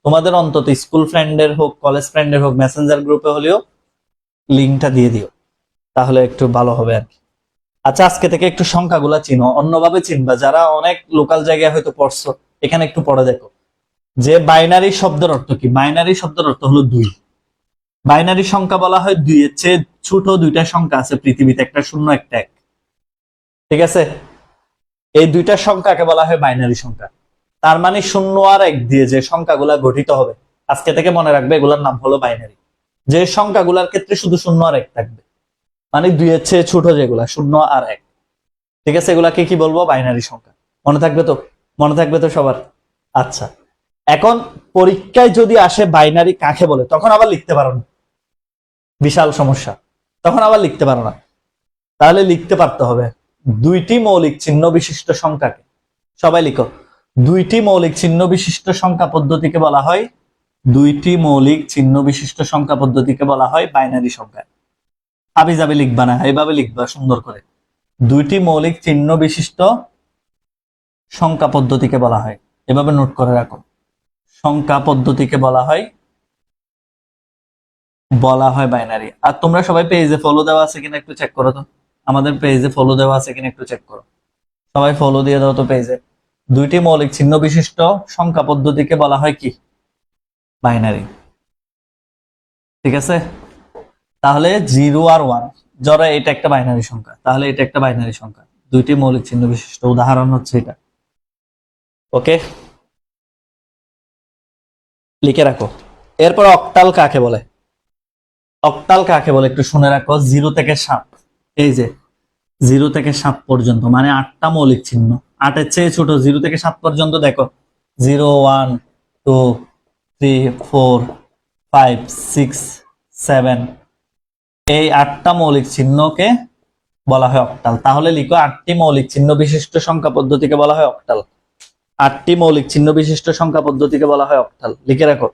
তোমাদের অন্তত স্কুল ফ্রেন্ডের হোক, কলেজ ফ্রেন্ডের হোক, মেসেঞ্জার গ্রুপে হলেও লিঙ্কটা দিয়ে দিও, তাহলে একটু ভালো হবে আর কি। আচ্ছা আজকে থেকে একটু সংখ্যাগুলা চিনো, অন্যভাবে চিনবা। যারা অনেক লোকাল জায়গায় হয়তো পড়ছো, এখানে একটু পড়ে দেখো যে বাইনারি শব্দের অর্থ কি। বাইনারি শব্দের অর্থ হলো দুই। বাইনারি সংখ্যা বলা হয় দুইয়ের চেয়ে ছোট দুইটা সংখ্যা আছে পৃথিবীতে, একটা শূন্য একটা এক। ঠিক আছে, এই দুইটা সংখ্যাকে বলা হয় বাইনারি সংখ্যা। তার মানে শূন্য আর এক দিয়ে যে সংখ্যাগুলা গঠিত হবে, আজকে থেকে মনে রাখবে এগুলোর নাম হলো বাইনারি। যে সংখ্যাগুলোর ক্ষেত্রে শুধু শূন্য আর এক থাকবে, মানে দুইয়ের চেয়ে ছোট যেগুলা, শূন্য আর এক। ঠিক আছে, এগুলাকে কি বলবো? বাইনারি সংখ্যা। মনে থাকবে তো? মনে থাকবে তো সবার? আচ্ছা, এখন পরীক্ষায় যদি আসে বাইনারি কাকে বলে, তখন আবার লিখতে পারো না, বিশাল সমস্যা। তখন আবার লিখতে পারো না। তাহলে লিখতে পারতে হবে দুইটি মৌলিক চিহ্ন বিশিষ্ট সংখ্যাকে। সবাই লিখো, দুইটি মৌলিক চিহ্ন বিশিষ্ট সংখ্যা পদ্ধতিকে বলা হয়, দুইটি মৌলিক চিহ্ন বিশিষ্ট সংখ্যা পদ্ধতিকে বলা হয় বাইনারি সংখ্যা। আবি যাবি লিখবা না, এইভাবে লিখবা সুন্দর করে। দুইটি মৌলিক চিহ্ন বিশিষ্ট সংখ্যা পদ্ধতিকে বলা হয়, এভাবে নোট করে রাখো। সংখ্যা পদ্ধতিকে বলা হয় বাইনারি। আর তোমরা সবাই পেজে ফলো দেওয়া আছে কিনা একটু চেক করো তো। আমাদের পেজে ফলো দেওয়া আছে কিনা একটু চেক করো। সবাই ফলো দিয়ে দাও তো পেজে। দুইটি মৌলিক চিহ্ন বিশিষ্ট সংখ্যা পদ্ধতিকে বলা হয় কি? বাইনারি। ঠিক আছে, তাহলে 0 আর 1, ধরো এটা একটা বাইনারি সংখ্যা, তাহলে এটা একটা বাইনারি সংখ্যা। দুইটি মৌলিক চিহ্ন বিশিষ্ট, উদাহরণ হচ্ছে এটা। ওকে, লিখে রাখো। এরপর অক্টাল কাকে বলে? অক্টাল কাকে বলে একটু শুনে রাখো। 0 থেকে 7, এই যে 0 থেকে 7 পর্যন্ত, মানে 8টা মৌলিক চিহ্ন। 8-এর চেয়ে ছোট 0 থেকে 7 পর্যন্ত দেখো, 0 1 2 3 4 5 6 7, এই 8টা মৌলিক চিহ্নকে বলা হয় অক্টাল। তাহলে লিখো 8টি মৌলিক চিহ্ন বিশিষ্ট সংখ্যা পদ্ধতিকে বলা হয় অক্টাল। 8টি মৌলিক চিহ্ন বিশিষ্ট সংখ্যা পদ্ধতিকে বলা হয় অক্টাল, লিখে রাখো।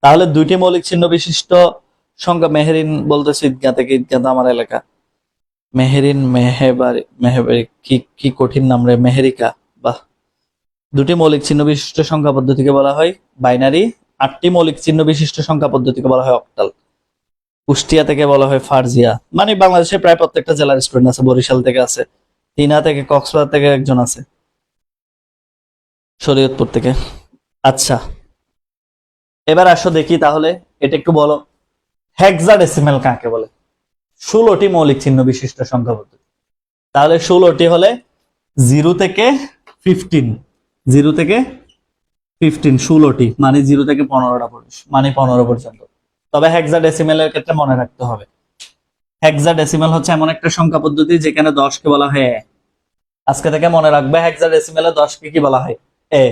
তাহলে দুইটি মৌলিক চিহ্ন বিশিষ্ট সংখ্যা, মেহেরিন বলতেছে ঈদগাহ থেকে, ঈদগাহ তো আমার এলাকা। মেহেরিন, মেহেবারি কি কি কঠিন নাম রে, মেহেরিকা, বাহ। দুটি মৌলিক চিহ্ন বিশিষ্ট সংখ্যা পদ্ধতিকে বলা হয় বাইনারি। 8টি মৌলিক চিহ্ন বিশিষ্ট সংখ্যা পদ্ধতিকে বলা হয় অক্টাল। কুষ্টিয়া থেকে বলা হয় ফারজিয়া। মানে বাংলাদেশের প্রায় প্রত্যেকটা জেলার স্টুডেন্ট আছে, বরিশাল থেকে আছে, তিনা থেকে, কক্সবাজার থেকে একজন আছে, শরীয়তপুর থেকে। আচ্ছা এবার আসো দেখি তাহলে, এটা একটু বলো, হেক্সাডেসিমাল কাকে বলে? 16টি মৌলিক চিহ্ন বিশিষ্ট সংখ্যা পদ্ধতি। তাহলে 16টি হলে 0 থেকে 15, 0 থেকে 15, 16টি, মানে 0 থেকে 15টা পর্যন্ত, মানে 15 পর্যন্ত। তবে হেক্সাডেসিমালের ক্ষেত্রে মনে রাখতে হবে, হেক্সাডেসিমাল হচ্ছে এমন একটা সংখ্যা পদ্ধতি যেখানে 10কে বলা হয় এ। আজকে থেকে মনে রাখবে, হেক্সাডেসিমালে 10কে কি বলা হয়? এ।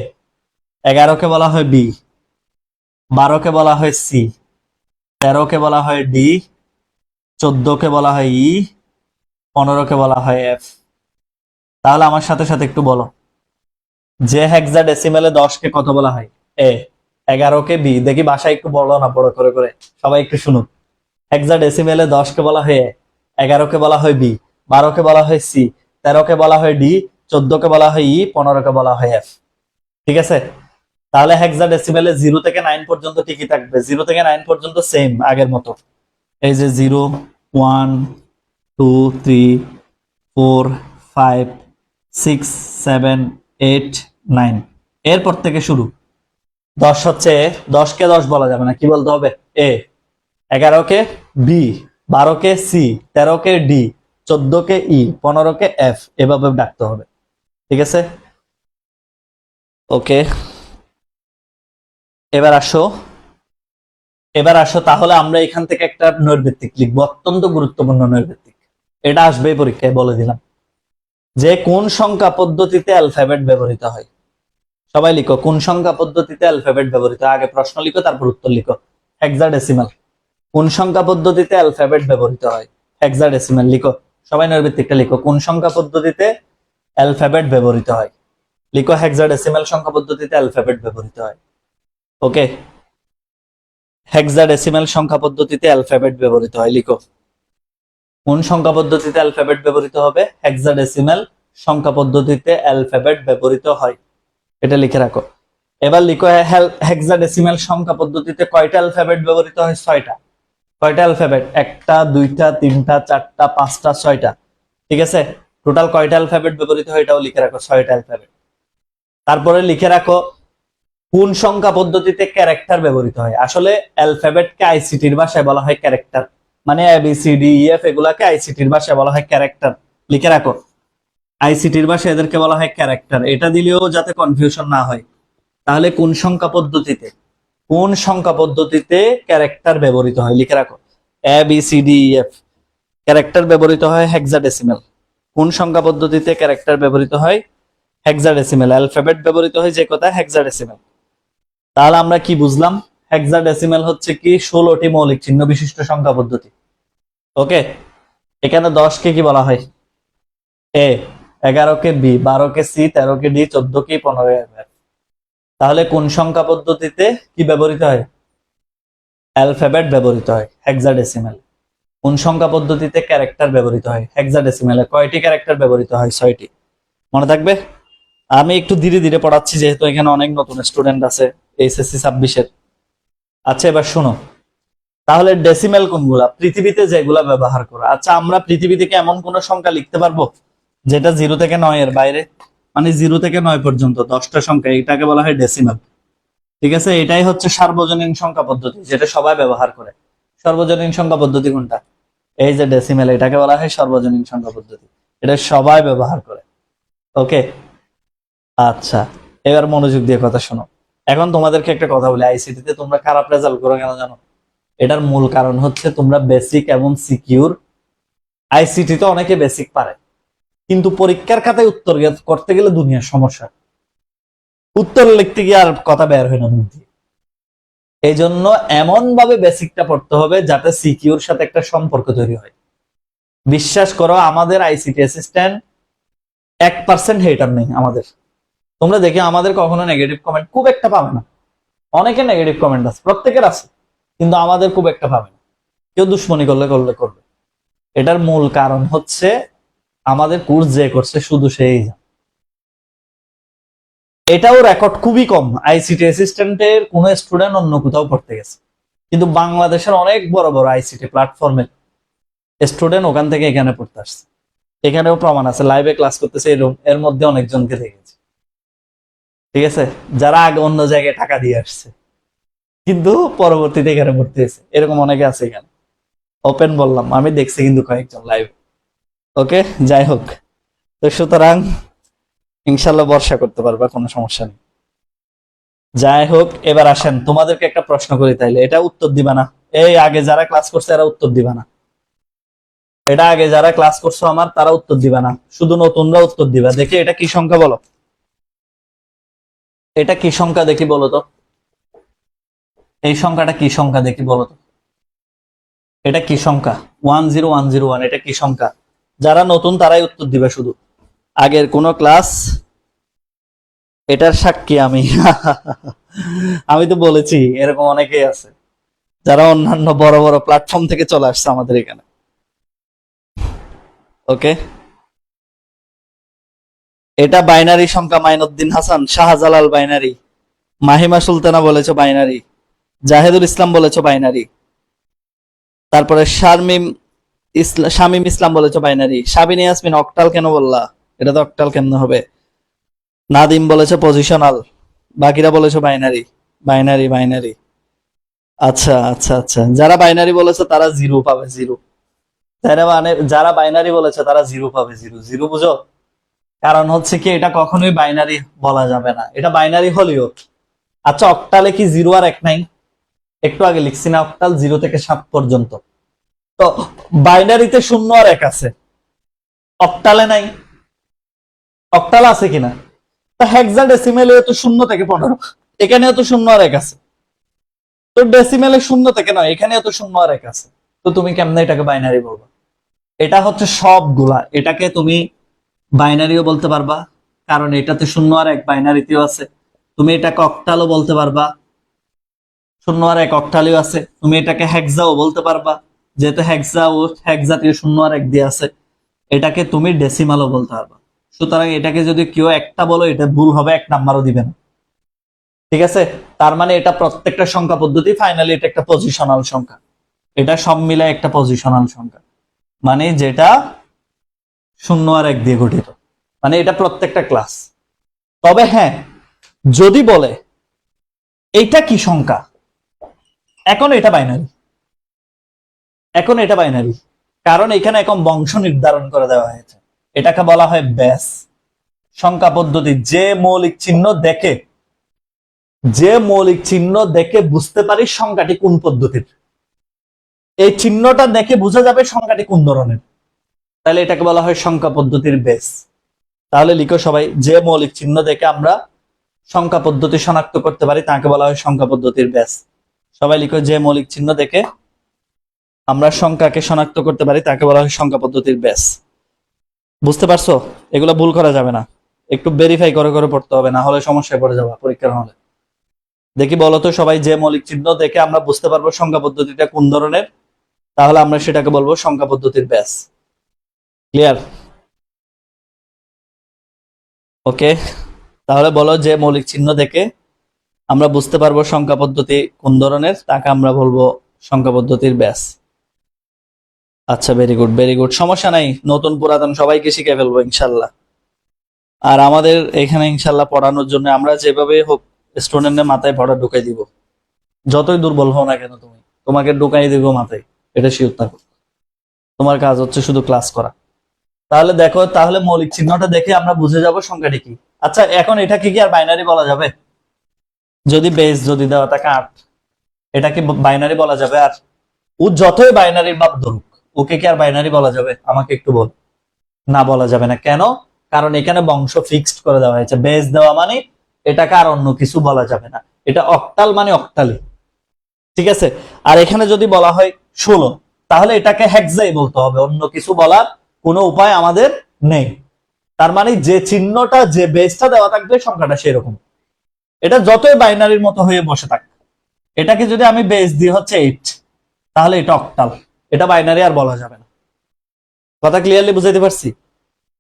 11কে বলা হয় বি, 12কে বলা হয় সি, 13কে বলা হয় ডি, 14কে বলা হয় ই, 15কে বলা হয় এফ। তাহলে আমার সাথে সাথে একটু বলো, যে হেক্সাডেসিমালে 10কে কত বলা হয়? এ। 11কে বি। দেখি বাসায় একটু বলো না, বড় করে করে, সবাই একটু শুনুক। হেক্সাডেসিমালে 10কে বলা হয় এ, 11কে বলা হয় বি, 12কে বলা হয় সি, 13কে বলা হয় ডি, 14কে বলা হয় ই, 15কে বলা হয় এফ। ঠিক আছে, তাহলে হেক্সাডেসিমালে 0 থেকে 9 পর্যন্ত ঠিকই থাকবে, 0 থেকে 9 পর্যন্ত সেম আগের মতো। এই যে 0 1 2 3 4 5 6 7 8 9, এরপর থেকে শুরু। 10 হচ্ছে, 10 কে 10 বলা যাবে না, কি বলতে হবে? এ। 11 K B, 12 K C, 13 K D, 14 কে ই, 15 কে এফ, এভাবে ডাকতে হবে। ঠিক আছে, ওকে। এবার আসো, তাহলে আমরা এখান থেকে একটা নৈর্ব্যক্তিক লিখবো, অত্যন্ত গুরুত্বপূর্ণ নৈর্ব্যক্তিক। এটা আসবেই পরীক্ষায়, বলে দিলাম। যে কোন সংখ্যা পদ্ধতিতে অ্যালফাবেট ব্যবহৃত হয়? সবাই লিখো, কোন সংখ্যা পদ্ধতিতে অ্যালফাবেট ব্যবহৃত হয়? আগে প্রশ্ন লিখো, তারপর উত্তর লিখো। হেক্সাডেসিমাল। কোন সংখ্যা পদ্ধতিতে অ্যালফাবেট ব্যবহৃত হয়? হেক্সাডেসিমাল লিখো। সবাই নৈর্ব্যক্তিকটা লিখো, কোন সংখ্যা পদ্ধতিতে অ্যালফাবেট ব্যবহৃত হয়? লিখো, হেক্সাডেসিমাল সংখ্যা পদ্ধতিতে অ্যালফাবেট ব্যবহৃত হয়। ওকে, হেক্সাডেসিমাল সংখ্যা পদ্ধতিতে অ্যালফাবেট ব্যবহৃত হয়, লিখো। কোন সংখ্যা পদ্ধতিতে অ্যালফাবেট ব্যবহৃত হবে? হেক্সাডেসিমাল সংখ্যা পদ্ধতিতে অ্যালফাবেট ব্যবহৃত হয়, এটা লিখে রাখো। এবার লিখো, হেক্সাডেসিমাল সংখ্যা পদ্ধতিতে কয়টা অ্যালফাবেট ব্যবহৃত হয়? 6টা। কয়টা অ্যালফাবেট? 1টা 2টা 3টা 4টা 5টা 6টা। ঠিক আছে, টোটাল কয়টা অ্যালফাবেট ব্যবহৃত হয় এটাও লিখে রাখো, 6টা অ্যালফাবেট। তারপরে লিখে রাখো, কোন সংখ্যা পদ্ধতিতে ক্যারেক্টার ব্যবহৃত হয়? আসলে অ্যালফাবেটকে আইসিটির ভাষায় বলা হয় ক্যারেক্টার, মানে A B C D E F, এগুলাকে আইসিটির ভাষায় বলা হয় ক্যারেক্টার। লিখে রাখো, আইসিটির ভাষায় এদেরকে বলা হয় ক্যারেক্টার। এটা দিলেও যাতে কনফিউশন না হয়, তাহলে কোন সংখ্যা পদ্ধতিতে, কোন সংখ্যা পদ্ধতিতে ক্যারেক্টার ব্যবহৃত হয়? লিখে রাখো, A B C D E F. Character ব্যবহৃত হয় হেক্সাডেসিমাল। কোন সংখ্যা পদ্ধতিতে ক্যারেক্টার ব্যবহৃত হয়? হেক্সাডেসিমাল। অ্যালফাবেট ব্যবহৃত হয় যে কথা, হেক্সাডেসিমাল। তাহলে আমরা কি বুঝলাম? হেক্সাডেসিমাল হচ্ছে কি 16টি মৌলিক চিহ্ন বিশিষ্ট সংখ্যা পদ্ধতি। ওকে, এখানে 10 কে কি বলা হয়? এ, 11 K B, 12 K C, 13 K D, 14 কে 15 এফ। তাহলে কোন সংখ্যা পদ্ধতিতে কি ব্যবহৃত হয়? অ্যালফাবেট ব্যবহৃত হয়, হেক্সাডেসিমাল। কোন সংখ্যা পদ্ধতিতে ক্যারেক্টার ব্যবহৃত হয়? হেক্সাডেসিমালে। কয়টি ক্যারেক্টার ব্যবহৃত হয়? 6টি। মনে থাকবে? আমি একটু ধীরে ধীরে পড়াচ্ছি, যেহেতু এখানে অনেক নতুন স্টুডেন্ট আছে এইচএসসি 26-এর। আচ্ছা, এবার শোনো, তাহলে ডেসিমেল কোনগুলা? পৃথিবীতে যেগুলা ব্যবহার করা। আচ্ছা, আমরা পৃথিবী থেকে এমন কোন সংখ্যা লিখতে পারবো যেটা 0 থেকে 9 এর বাইরে, মানে 0 থেকে 9 পর্যন্ত 10টা সংখ্যা, এটাকে বলা হয় ডেসিমেল। ঠিক আছে, এটাই হচ্ছে সার্বজনীন সংখ্যা পদ্ধতি, যেটা সবাই ব্যবহার করে। সর্বজনীন সংখ্যা পদ্ধতি কোনটা? এই যে ডেসিমেল, এটাকে বলা হয় সর্বজনীন সংখ্যা পদ্ধতি, এটা সবাই ব্যবহার করে। ওকে, আচ্ছা, এবার মনোযোগ দিয়ে কথা শোনো। এখন তোমাদেরকে একটা কথা বলি, আইসিটি তে তোমরা খারাপ রেজাল্ট করো কেন জানো? এটার মূল কারণ হচ্ছে তোমরা বেসিক এবং সিকিউর, আইসিটি তে অনেকে বেসিক পারে, কিন্তু পরীক্ষার খাতায় উত্তর করতে গেলে দুনিয়ার সমস্যা, উত্তর লিখতে গিয়ে আর কথা বের হয় না মুখ দিয়ে। এই জন্য এমন ভাবে বেসিকটা পড়তে হবে যাতে সিকিউর সাথে একটা সম্পর্ক তৈরি হয়। বিশ্বাস করো, আমাদের আইসিটি অ্যাসিস্ট্যান্ট 1% হেটার নেই আমাদের। তোমরা দেখে আমাদের কখনো নেগেটিভ কমেন্ট খুব একটা পাবে না। অনেকে নেগেটিভ কমেন্ট আছে, প্রত্যেকের আছে, কিন্তু আমাদের খুব একটা পাবে না। কেউ দুশ্মনী করলে করবে। এটার মূল কারণ হচ্ছে আমাদের কোর্স যে করছে শুধু সেই জানে। এটাও রেকর্ড খুবই কম, আইসিটি অ্যাসিস্ট্যান্টের কোন স্টুডেন্ট অন্য কোথাও পড়তে গেছে, কিন্তু বাংলাদেশের অনেক বড় বড় আইসিটি প্ল্যাটফর্মে স্টুডেন্ট ওখান থেকে এখানে পড়তে আসছে। এখানেও প্রমাণ আছে, লাইভে ক্লাস করতেছে এরকম, এর মধ্যে অনেকজনকে দেখেছি। ঠিক আছে, যারা আগে অন্য জায়গায় টাকা দিয়ে আসছে কিন্তু পরবর্তীতে এখানে ভর্তি হয়েছে, এরকম অনেকে আছে এখানে। ওপেন বললাম, আমি দেখছি কিন্তু কয়েকজন লাইভ। ওকে, যাই হোক, তো সুতরাং ইনশাল্লাহ ভরসা করতে পারবা, কোনো সমস্যা নেই। যাই হোক, এবার আসেন তোমাদেরকে একটা প্রশ্ন করি, তাইলে এটা উত্তর দিবা না। এই আগে যারা ক্লাস করছে এরা উত্তর দিবা না, এটা আগে যারা ক্লাস করছো আমার, তারা উত্তর দিবা না, শুধু নতুনরা উত্তর দিবা। দেখি এটা কি সংখ্যা বলো, এটা কি সংখ্যা দেখি বলো তো, এই সংখ্যাটা কি সংখ্যা দেখি বলো তো, এটা কি সংখ্যা? 10101, এটা কি সংখ্যা? যারা নতুন তারাই উত্তর দিবে শুধু, আগের কোন ক্লাস এটার সাক্ষী আমি। আমি তো বলেছি এরকম অনেকেই আছে যারা অন্যান্য বড় বড় প্ল্যাটফর্ম থেকে চলে আসছে আমাদের এখানে। ওকে, এটা বাইনারি সংখ্যা, মাইনুদ্দিন হাসান, শাহজালাল বাইনারি, মাহিমা সুলতানা বলেছো বাইনারি, জাহেদুল ইসলাম বলেছো বাইনারি, তারপরে শারমিম শামীম ইসলাম বলেছো বাইনারি। সাবিনা ইয়াসমিন অক্টাল কেন বললা? এটা তো অক্টাল কেমনে হবে? নাদিম বলেছে পজিশনাল। বাকিরা বলেছো বাইনারি। Binary binary. আচ্ছা আচ্ছা আচ্ছা, যারা বাইনারি বলেছে তারা জিরো পাবে, জিরো। যারা মানে যারা বাইনারি বলেছে তারা জিরো পাবে, জিরো জিরো, বুঝো? কারণ হচ্ছে কি, এটা কখনোই বাইনারি বলা যাবে না, এটা বাইনারি হলেও। আচ্ছা, অক্টালে কি জিরো আর এক নাই? একটু আগে লিখছি না, অক্টাল 0 থেকে 7 পর্যন্ত। তো বাইনারিতে 0 আর 1 আছে, অক্টালে নাই। অক্টাল আছে কিনা? তা হেক্সাডেসিমেলে তো 0 থেকে 15, এখানেও তো 0 আর 1 আছে। তো ডেসিমেলে 0 থেকে নয়, এখানেও তো 0 আর 1 আছে। তো তুমি কেমনে এটাকে বাইনারি বলবা? এটা হচ্ছে সবগুলা, এটাকে তুমি বাইনারিও বলতে পারবা, কারণ এটাতে 0 আর 1 বাইনারিতেও আছে। তুমি এটাকে অক্টালও বলতে পারবা, 0 আর 1 অক্টালেও আছে। তুমি এটাকে হেক্সাও বলতে পারবা, যেহেতু হেক্সা ও হেক্সাতেও 0 আর 1 দিয়ে আছে। এটাকে তুমি ডেসিমালও বলতে পারবা। সুতরাং এটাকে যদি কেউ একটা বলো, এটা ভুল হবে, 1 নাম্বারও দিবে না। ঠিক আছে? তার মানে এটা প্রত্যেকটা সংখ্যা পদ্ধতি, ফাইনালি এটা একটা পজিশনাল সংখ্যা। এটা সব মিলে একটা পজিশনাল সংখ্যা, মানে যেটা 0 আর 1 দিয়ে গঠিত, মানে এটা প্রত্যেকটা ক্লাস। তবে হ্যাঁ, যদি বলে এইটা কি সংখ্যা, এখন এটা বাইনারি, এখন এটা বাইনারি, কারণ এখানে এখন বংশ নির্ধারণ করে দেওয়া হয়েছে। এটাকে বলা হয় ব্যাস। সংখ্যা পদ্ধতি, যে মৌলিক চিহ্ন দেখে, যে মৌলিক চিহ্ন দেখে বুঝতে পারি সংখ্যাটি কোন পদ্ধতির, এই চিহ্নটা দেখে বোঝা যাবে সংখ্যাটি কোন ধরনের, তাহলে এটাকে বলা হয় সংখ্যা পদ্ধতির বেস। তাহলে লিখো সবাই, যে মৌলিক চিহ্ন দেখে আমরা সংখ্যা পদ্ধতি শনাক্ত করতে পারি তাকে বলা হয় সংখ্যা পদ্ধতির বেস। সবাই লিখো, যে মৌলিক চিহ্ন দেখে আমরা সংখ্যাকে শনাক্ত করতে পারি তাকে বলা হয় সংখ্যা পদ্ধতির বেস। বুঝতে পারছো? এগুলো ভুল করা যাবে না, একটু ভেরিফাই করে করে পড়তে হবে, না হলে সমস্যায় পড়ে যাবে পরীক্ষার হলে। দেখি বলো তো সবাই, যে মৌলিক চিহ্ন দেখে আমরা বুঝতে পারবো সংখ্যা পদ্ধতিটা কোন ধরনের, তাহলে আমরা সেটাকে বলবো সংখ্যা পদ্ধতির ব্যাস। ক্লিয়ার? ওকে, তাহলে বলো, যে মৌলিক চিহ্ন দেখে আমরা বুঝতে পারবো সংখ্যা পদ্ধতি কোন ধরনের, তাকে আমরা বলবো সংখ্যা পদ্ধতির ব্যাস। আচ্ছা, ভেরি গুড ভেরি গুড, সমস্যা নাই, নতুন পুরাতন সবাইকে শিখে ফেলবো ইনশাল্লাহ। আর আমাদের এখানে ইনশাল্লাহ পড়ানোর জন্য আমরা যেভাবে হোক স্টুডেন্টের মাথায় পড়া ঢুকাই দিব। যতই দুর্বল হও না কেন তুমি, তোমাকে ঢুকাই দিব মাথায়, এটা শিওর থাকো। তোমার কাজ হচ্ছে শুধু ক্লাস করা। তাহলে দেখো, তাহলে মৌলিক চিহ্নটা দেখে আমরা বুঝে যাব সংখ্যাটি কি। আচ্ছা, এখন এটাকে কি আর বাইনারি বলা যাবে? যদি বেস যদি দেওয়া থাকে 8, এটা কি বাইনারি বলা যাবে? আর ও যতই বাইনারির বাপ ধরুক, ওকে কি আর বাইনারি বলা যাবে? আমাকে একটু বল। না, বলা যাবে না। কেন? কারণ এখানে বংশ ফিক্সড করে দেওয়া হয়েছে, বেস দেওয়া মানে এটাকে আর অন্য কিছু বলা যাবে না, এটা অক্টাল মানে অক্টালি। ঠিক আছে? আর এখানে যদি বলা হয় 16, তাহলে এটাকে হেক্সাই বলতে হবে, অন্য কিছু বলার কোনো উপায় আমাদের নেই। তার মানে যে চিহ্নটা, যে বেসটা দেওয়া থাকবে সংখ্যাটা সেরকম। এটা যতই বাইনারির মতো হয়ে বসে থাক, এটাকে যদি আমি বেস দিই হচ্ছে 8, তাহলে এটা অক্টাল, এটা বাইনারি আর বলা যাবে না। কথা ক্লিয়ারলি বুঝাইতে পারছি?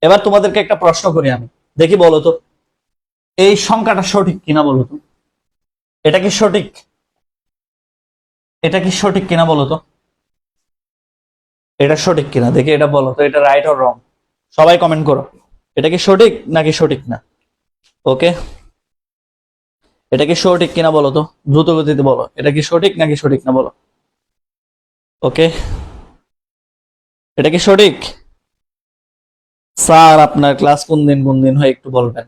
এবার তোমাদেরকে একটা প্রশ্ন করি আমি, দেখি বলো তো, এই সংখ্যাটা সঠিক কিনা বলো তো। এটা কি সঠিক? এটা কি সঠিক কিনা বলো তো। এটা সঠিক কিনা দেখি, এটা বলো তো, এটা রাইট অর রং। সবাই কমেন্ট করো, এটা কি সঠিক নাকি সঠিক না। ওকে, এটা কি সঠিক কিনা বলো তো, দ্রুত গতিতে বলো, এটা কি সঠিক নাকি সঠিক না বলো। ওকে, এটা কি সঠিক? স্যার আপনার ক্লাস কোন দিন কোন দিন হয় একটু বলবেন।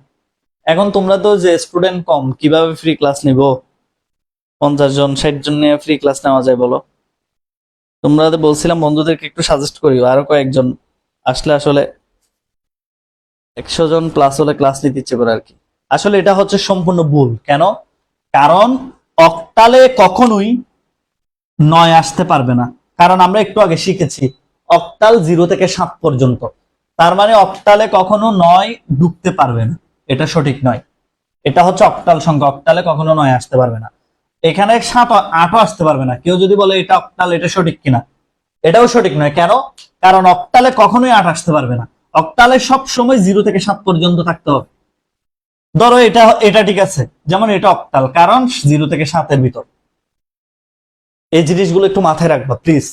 এখন তোমরা তো যে স্টুডেন্ট কম, কিভাবে ফ্রি ক্লাস নিব? 50 জন 60 জন নিয়ে ফ্রি ক্লাস নেওয়া যায় বলো? তোমরা তো বলছিলাম বন্ধুদেরকে একটু সাজেস্ট করিও, আরো কয়েকজন আসলে আসলে 100 জন প্লাস হলে ক্লাস নিতে ইচ্ছে করে আর কি। আসলে এটা হচ্ছে সম্পূর্ণ ভুল। কেন? কারণ অক্টালে কখনোই 9 আসতে পারবে না, কারণ আমরা একটু আগে শিখেছি অক্টাল 0 থেকে 7 পর্যন্ত। তার মানে অক্টালে কখনো 9 ঢুকতে পারবে না, এটা সঠিক নয়। এটা হচ্ছে অক্টাল সংখ্যা, অক্টালে কখনো 9 আসতে পারবে না। এখানে 7 8ও আসতে পারবে না। কেউ যদি বলে এটা অক্টাল, এটা সঠিক কিনা, এটাও সঠিক নয়। কেন? কারণ অক্টালে কখনোই 8 আসতে পারবে না, অক্টালে সব সময় 0 থেকে 7 পর্যন্ত থাকতে হবে। ধরো এটা এটা ঠিক আছে, যেমন এটা অক্টাল, কারণ 0 থেকে 7 এর ভিতর। এই জিনিসগুলো একটু মাথায় রাখবা প্লিজ।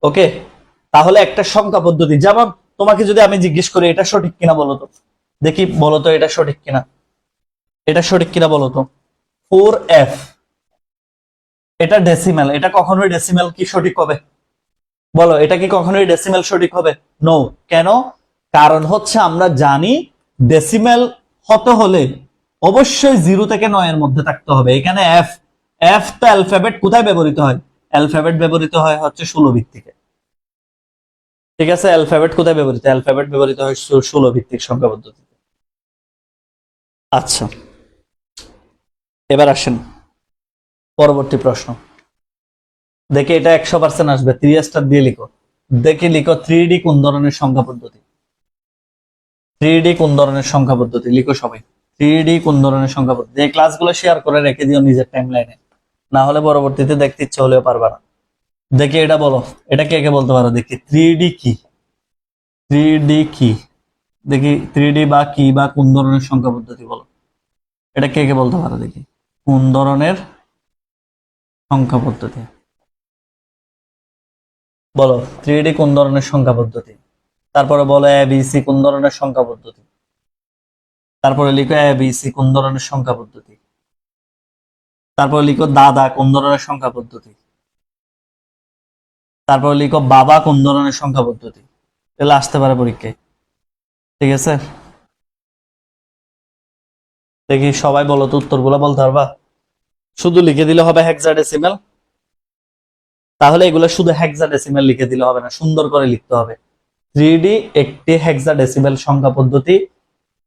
ওকে, তাহলে একটা সংখ্যা পদ্ধতি, যেমন তোমাকে যদি আমি জিজ্ঞেস করি এটা সঠিক কিনা বলো তো, দেখি বলো তো এটা সঠিক কিনা, এটা সঠিক কিনা বলো তো। 4f, এটা ডেসিমেল, এটা কখনোই ডেসিমেল কি সঠিক হবে? বলো, এটা কি কখনোই ডেসিমেল সঠিক হবে? নো। কেন? কারণ হচ্ছে আমরা জানি ডেসিমেল হতে হলে অবশ্যই 0 থেকে 9 এর মধ্যে থাকতে হবে। এখানে এফ, এফ তো অ্যালফাবেট কোথায় ব্যবহৃত হয়? অ্যালফাবেট ব্যবহৃত হয় হচ্ছে 16 ভিত্তিকে। ঠিক আছে, অ্যালফাবেট কোথায় ব্যবহৃত? অ্যালফাবেট ব্যবহৃত হয় 16 ভিত্তিক সংখ্যা পদ্ধতিতে। আচ্ছা, এবার আসেন পরবর্তী প্রশ্ন। দেখি এটা 100% আসবে, 3 স্টার দিয়ে লিখো। দেখি লিখো 3D কোন ধরনের সংখ্যা পদ্ধতি? 3D কোন ধরনের সংখ্যা পদ্ধতি লিখো সবাই। 3D কোন ধরনের সংখ্যা পদ্ধতি? এই ক্লাসগুলো শেয়ার করে রেখে দিও নিজের টাইমলাইনে, না হলে পরবর্তীতে দেখতে ইচ্ছে হলেও পারবা না। দেখি এটা বলো, এটা কে কে বলতে পারো দেখি? 3D কি? 3D কি? দেখি 3D বা কি বা কোন ধরনের সংখ্যা পদ্ধতি বলো, এটা কে কে বলতে পারো দেখি? কোন ধরনের সংখ্যা পদ্ধতি বলো? 3D কোন ধরনের সংখ্যা পদ্ধতি? তারপরে বলো ABC কোন ধরনের সংখ্যা পদ্ধতি? তারপরে লিখো ABC কোন ধরনের সংখ্যা পদ্ধতি? তারপরে লিখো দাদা কোন ধরনের সংখ্যা পদ্ধতি? তারপরে লিখো বাবা কোন ধরনের সংখ্যা পদ্ধতি? তাহলে আসতে পারে পরীক্ষায়। ঠিক আছে, দেখি সবাই বলো তো, উত্তরগুলো বলতে পারবা? শুধু লিখে দিলে হবে হেক্সাডেসিমেল? তাহলে এগুলো শুধু হেক্সাডেসিমেল লিখে দিলে হবে না, সুন্দর করে লিখতে হবে। 3D একটি হেক্সাডেসিমেল সংখ্যা পদ্ধতি,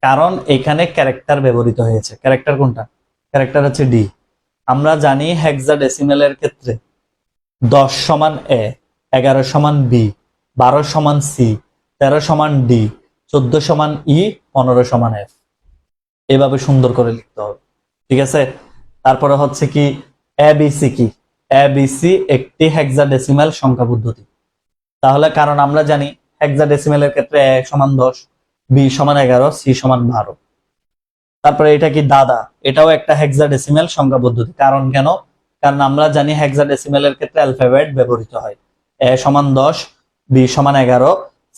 কারণ এখানে ক্যারেক্টার ব্যবহৃত হয়েছে। ক্যারেক্টার কোনটা? ক্যারেক্টার হচ্ছে ডি। আমরা জানি হেক্সাডেসিমেলের ক্ষেত্রে 10 সমান এ, 11 সমান বি, 12 সমান সি, 13 সমান ডি, 14 সমান ই, 15 সমান এফ। এভাবে সুন্দর করে লিখতে হবে। ঠিক আছে, তারপরে হচ্ছে কি এবিসি কি? এবিসি একটি হেক্সাডেসিমেল সংখ্যা পদ্ধতি। তাহলে কারণ আমরা জানি হেক্সাডেসিমেলের ক্ষেত্রে এ সমান 10, বি সমান 11, সি সমান 12। তারপরে এটা কি দাদা? এটাও একটা হেক্সাডেসিমেল সংখ্যা পদ্ধতি। কারণ কেন? কারণ আমরা জানি হেক্সাডেসিমেলের ক্ষেত্রে অ্যালফাবেট ব্যবহৃত হয়। এ সমান 10, বি সমান 11,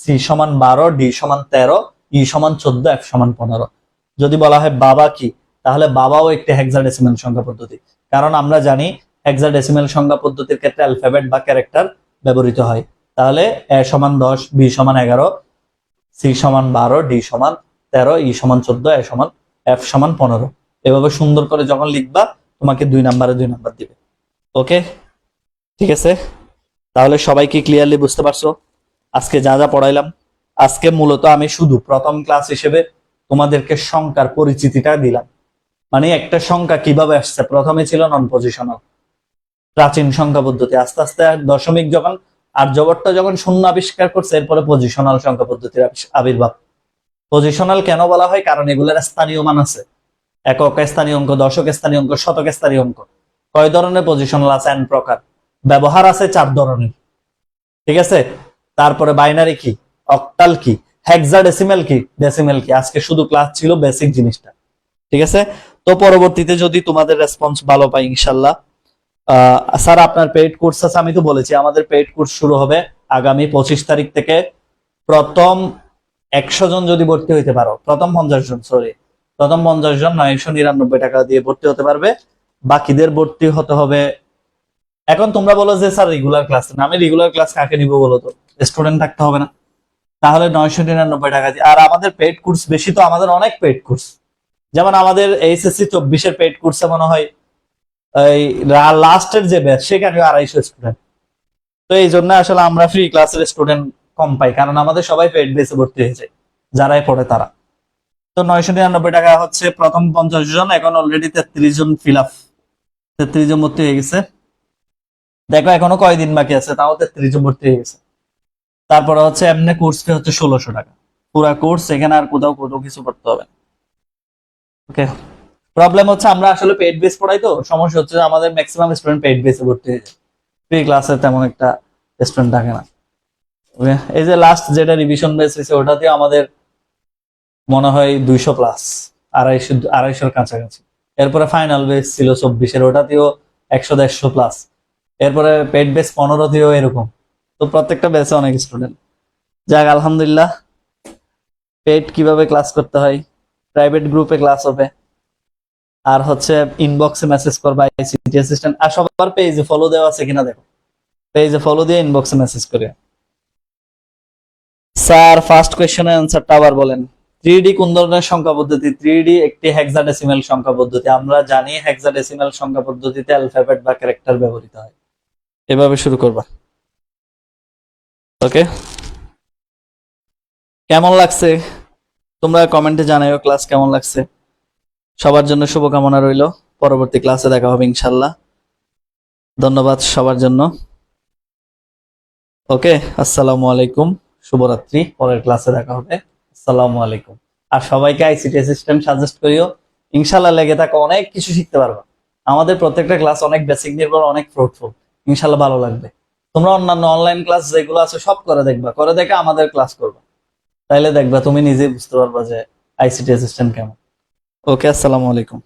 সি সমান 12, ডি সমান 13, ই সমান 14, এফ সমান 15। যদি বলা হয় বাবা কি, তাহলে বাবাও একটি হেক্সাডেসিমেল সংখ্যা পদ্ধতি। কারণ আমরা জানি হেক্সাডেসিমেল সংখ্যা পদ্ধতির ক্ষেত্রে অ্যালফাবেট বা ক্যারেক্টার ব্যবহৃত হয়। তাহলে এ সমান 10, বি সমান 11, সি সমান 12, ডি সমান 13, ই সমান 14, এ সমান এফ সমান 15। এভাবে সুন্দর করে যখন লিখবা তোমাকে 2 নাম্বারে 2 নাম্বার দিবে। ওকে, ঠিক আছে, তাহলে সবাই কি ক্লিয়ারলি বুঝতে পারছো আজকে যা যা পড়াইলাম? আজকে মূলত আমি শুধু প্রথম ক্লাস হিসেবে তোমাদেরকে সংখ্যার পরিচিতিটা দিলাম। মানে একটা সংখ্যা কিভাবে আসছে, প্রথমে ছিল নন পজিশনাল প্রাচীন সংখ্যা পদ্ধতি, আস্তে আস্তে দশমিক যখন আর্যভট্ট যখন শূন্য আবিষ্কার করছে, এরপরে পজিশনাল সংখ্যা পদ্ধতির আবির্ভাব। পজিশনাল কেন বলা হয়? কারণ এগুলোর স্থানীয় মান আছে, একক স্থানীয় অঙ্ক, দশক স্থানীয় অঙ্ক, শতক স্থানীয় অঙ্ক। কয় ধরনের পজিশনাল আছে? n প্রকার। ব্যবহার আছে 4 ধরনের। ঠিক আছে, তারপরে বাইনারি কি, অক্টাল কি, হেক্সাডেসিমেল কি, ডেসিমেল কি। আজকে শুধু ক্লাস ছিল বেসিক জিনিসটা। ঠিক আছে, তো পরবর্তীতে যদি তোমাদের রেসপন্স ভালো পাই ইনশাল্লাহ, স্যার আপনার পেইড কোর্স আছে, আমি তো বলেছি আমাদের পেইড কোর্স শুরু হবে আগামী 25 তারিখ থেকে। প্রথম 100 জন যদি ভর্তি হইতে পারো, প্রথম 50 জন, সরি প্রথম 50 জন 999 টাকা দিয়ে ভর্তি হতে পারবে। বাকিদের ভর্তি হতে হবে। এখন তোমরা বলো যে স্যার রেগুলার ক্লাস না, আমি রেগুলার ক্লাস কাকে নিব বলো তো? স্টুডেন্ট থাকতে হবে না? তাহলে 999 টাকা দিয়ে। আর আমাদের পেইড কোর্স বেশি তো, আমাদের অনেক পেইড কোর্স। যেমন আমাদের এইচএসসি 24-এর পেইড কোর্সে মনে হয় এই লাস্টের যে ব্যাচ সেখানে 250 স্টুডেন্ট। তো এই জন্য আসলে আমরা ফ্রি ক্লাসের স্টুডেন্ট কম পাই, কারণ আমাদের সবাই পেইড বেসে ভর্তি হয়েছে, যারাই পড়ে তারা। তো 999 টাকা হচ্ছে প্রথম 50 জন। এখন অলরেডি 33 জন ফিল আপ, 33 জন ভর্তি হয়ে গেছে। দেখো এখনো কয়দিন বাকি আছে, তাও 33 জন ভর্তি হয়ে গেছে। তারপরে হচ্ছে এমনি কোর্স ফি হচ্ছে 1600 টাকা পুরা কোর্স, এখানে আর কোথাও কিছু করতে হবে। ওকে, প্রবলেম হচ্ছে আমরা আসলে পেইড বেস পড়াই, তো সমস্যা হচ্ছে আমাদের ম্যাক্সিমাম স্টুডেন্ট পেইড বেসে ভর্তি হয়ে যায়, ফ্রি ক্লাসে তেমন একটা স্টুডেন্ট থাকে না। এই যে লাস্ট যেটা রিভিশন বেস হয়েছে ওটাতে আমাদের মনে হয় 200 প্লাস, 250-250-র কাছাকাছি। এরপরে ফাইনাল বেস ছিল 24-এর, ওটাতেও 100-150 প্লাস। এরপরে পেড বেস 15-তেও এরকম। তো প্রত্যেকটা ব্যাচে অনেক স্টুডেন্ট। যাক আলহামদুলিল্লাহ। পেড কিভাবে ক্লাস করতে হয়, প্রাইভেট গ্রুপে ক্লাস হবে, আর হচ্ছে ইনবক্সে মেসেজ করবা আইসিটি অ্যাসিস্ট্যান্ট। আর সবার পেজে ফলো দেওয়া আছে কিনা দেখো, পেজে ফলো দিয়ে ইনবক্সে মেসেজ করে। স্যার ফার্স্ট কোয়েশ্চেনের অ্যান্সারটা আবার বলেন। 3D কোন ধরনের সংখ্যা পদ্ধতি? 3D একটি হেক্সাডেসিমাল সংখ্যা পদ্ধতি। আমরা জানি হেক্সাডেসিমাল সংখ্যা পদ্ধতিতে অ্যালফাবেট বা ক্যারেক্টার ব্যবহৃত হয়। এভাবে শুরু করবা। ওকে, কেমন লাগছে তোমরা কমেন্টে জানাইও ক্লাস কেমন লাগছে। সবার জন্য শুভকামনা রইল। পরবর্তী ক্লাসে দেখা হবে ইনশাল্লাহ। ধন্যবাদ সবার জন্য। ওকে, আসসালামু আলাইকুম, শুভরাত্রি। পরের ক্লাসে দেখা হবে। আসসালামু আলাইকুম। আর সবাইকে আইসিটি অ্যাসিস্ট্যান্ট সাজেস্ট করিও। ইনশাল্লাহ লেগে থাকো, অনেক কিছু শিখতে পারবা। আমাদের প্রত্যেকটা ক্লাস অনেক বেসিক নির্ভর, অনেক ফ্রুটফুল। ইনশাল্লাহ ভালো লাগবে। তোমরা অন্যান্য অনলাইন ক্লাস যেগুলো আছে সব করে দেখবা, করে দেখে আমাদের ক্লাস করবা। তাইলে দেখবা তুমি নিজেই বুঝতে পারবা যে আইসিটি অ্যাসিস্ট্যান্ট কেমন। ওকে, আসসালামু আলাইকুম।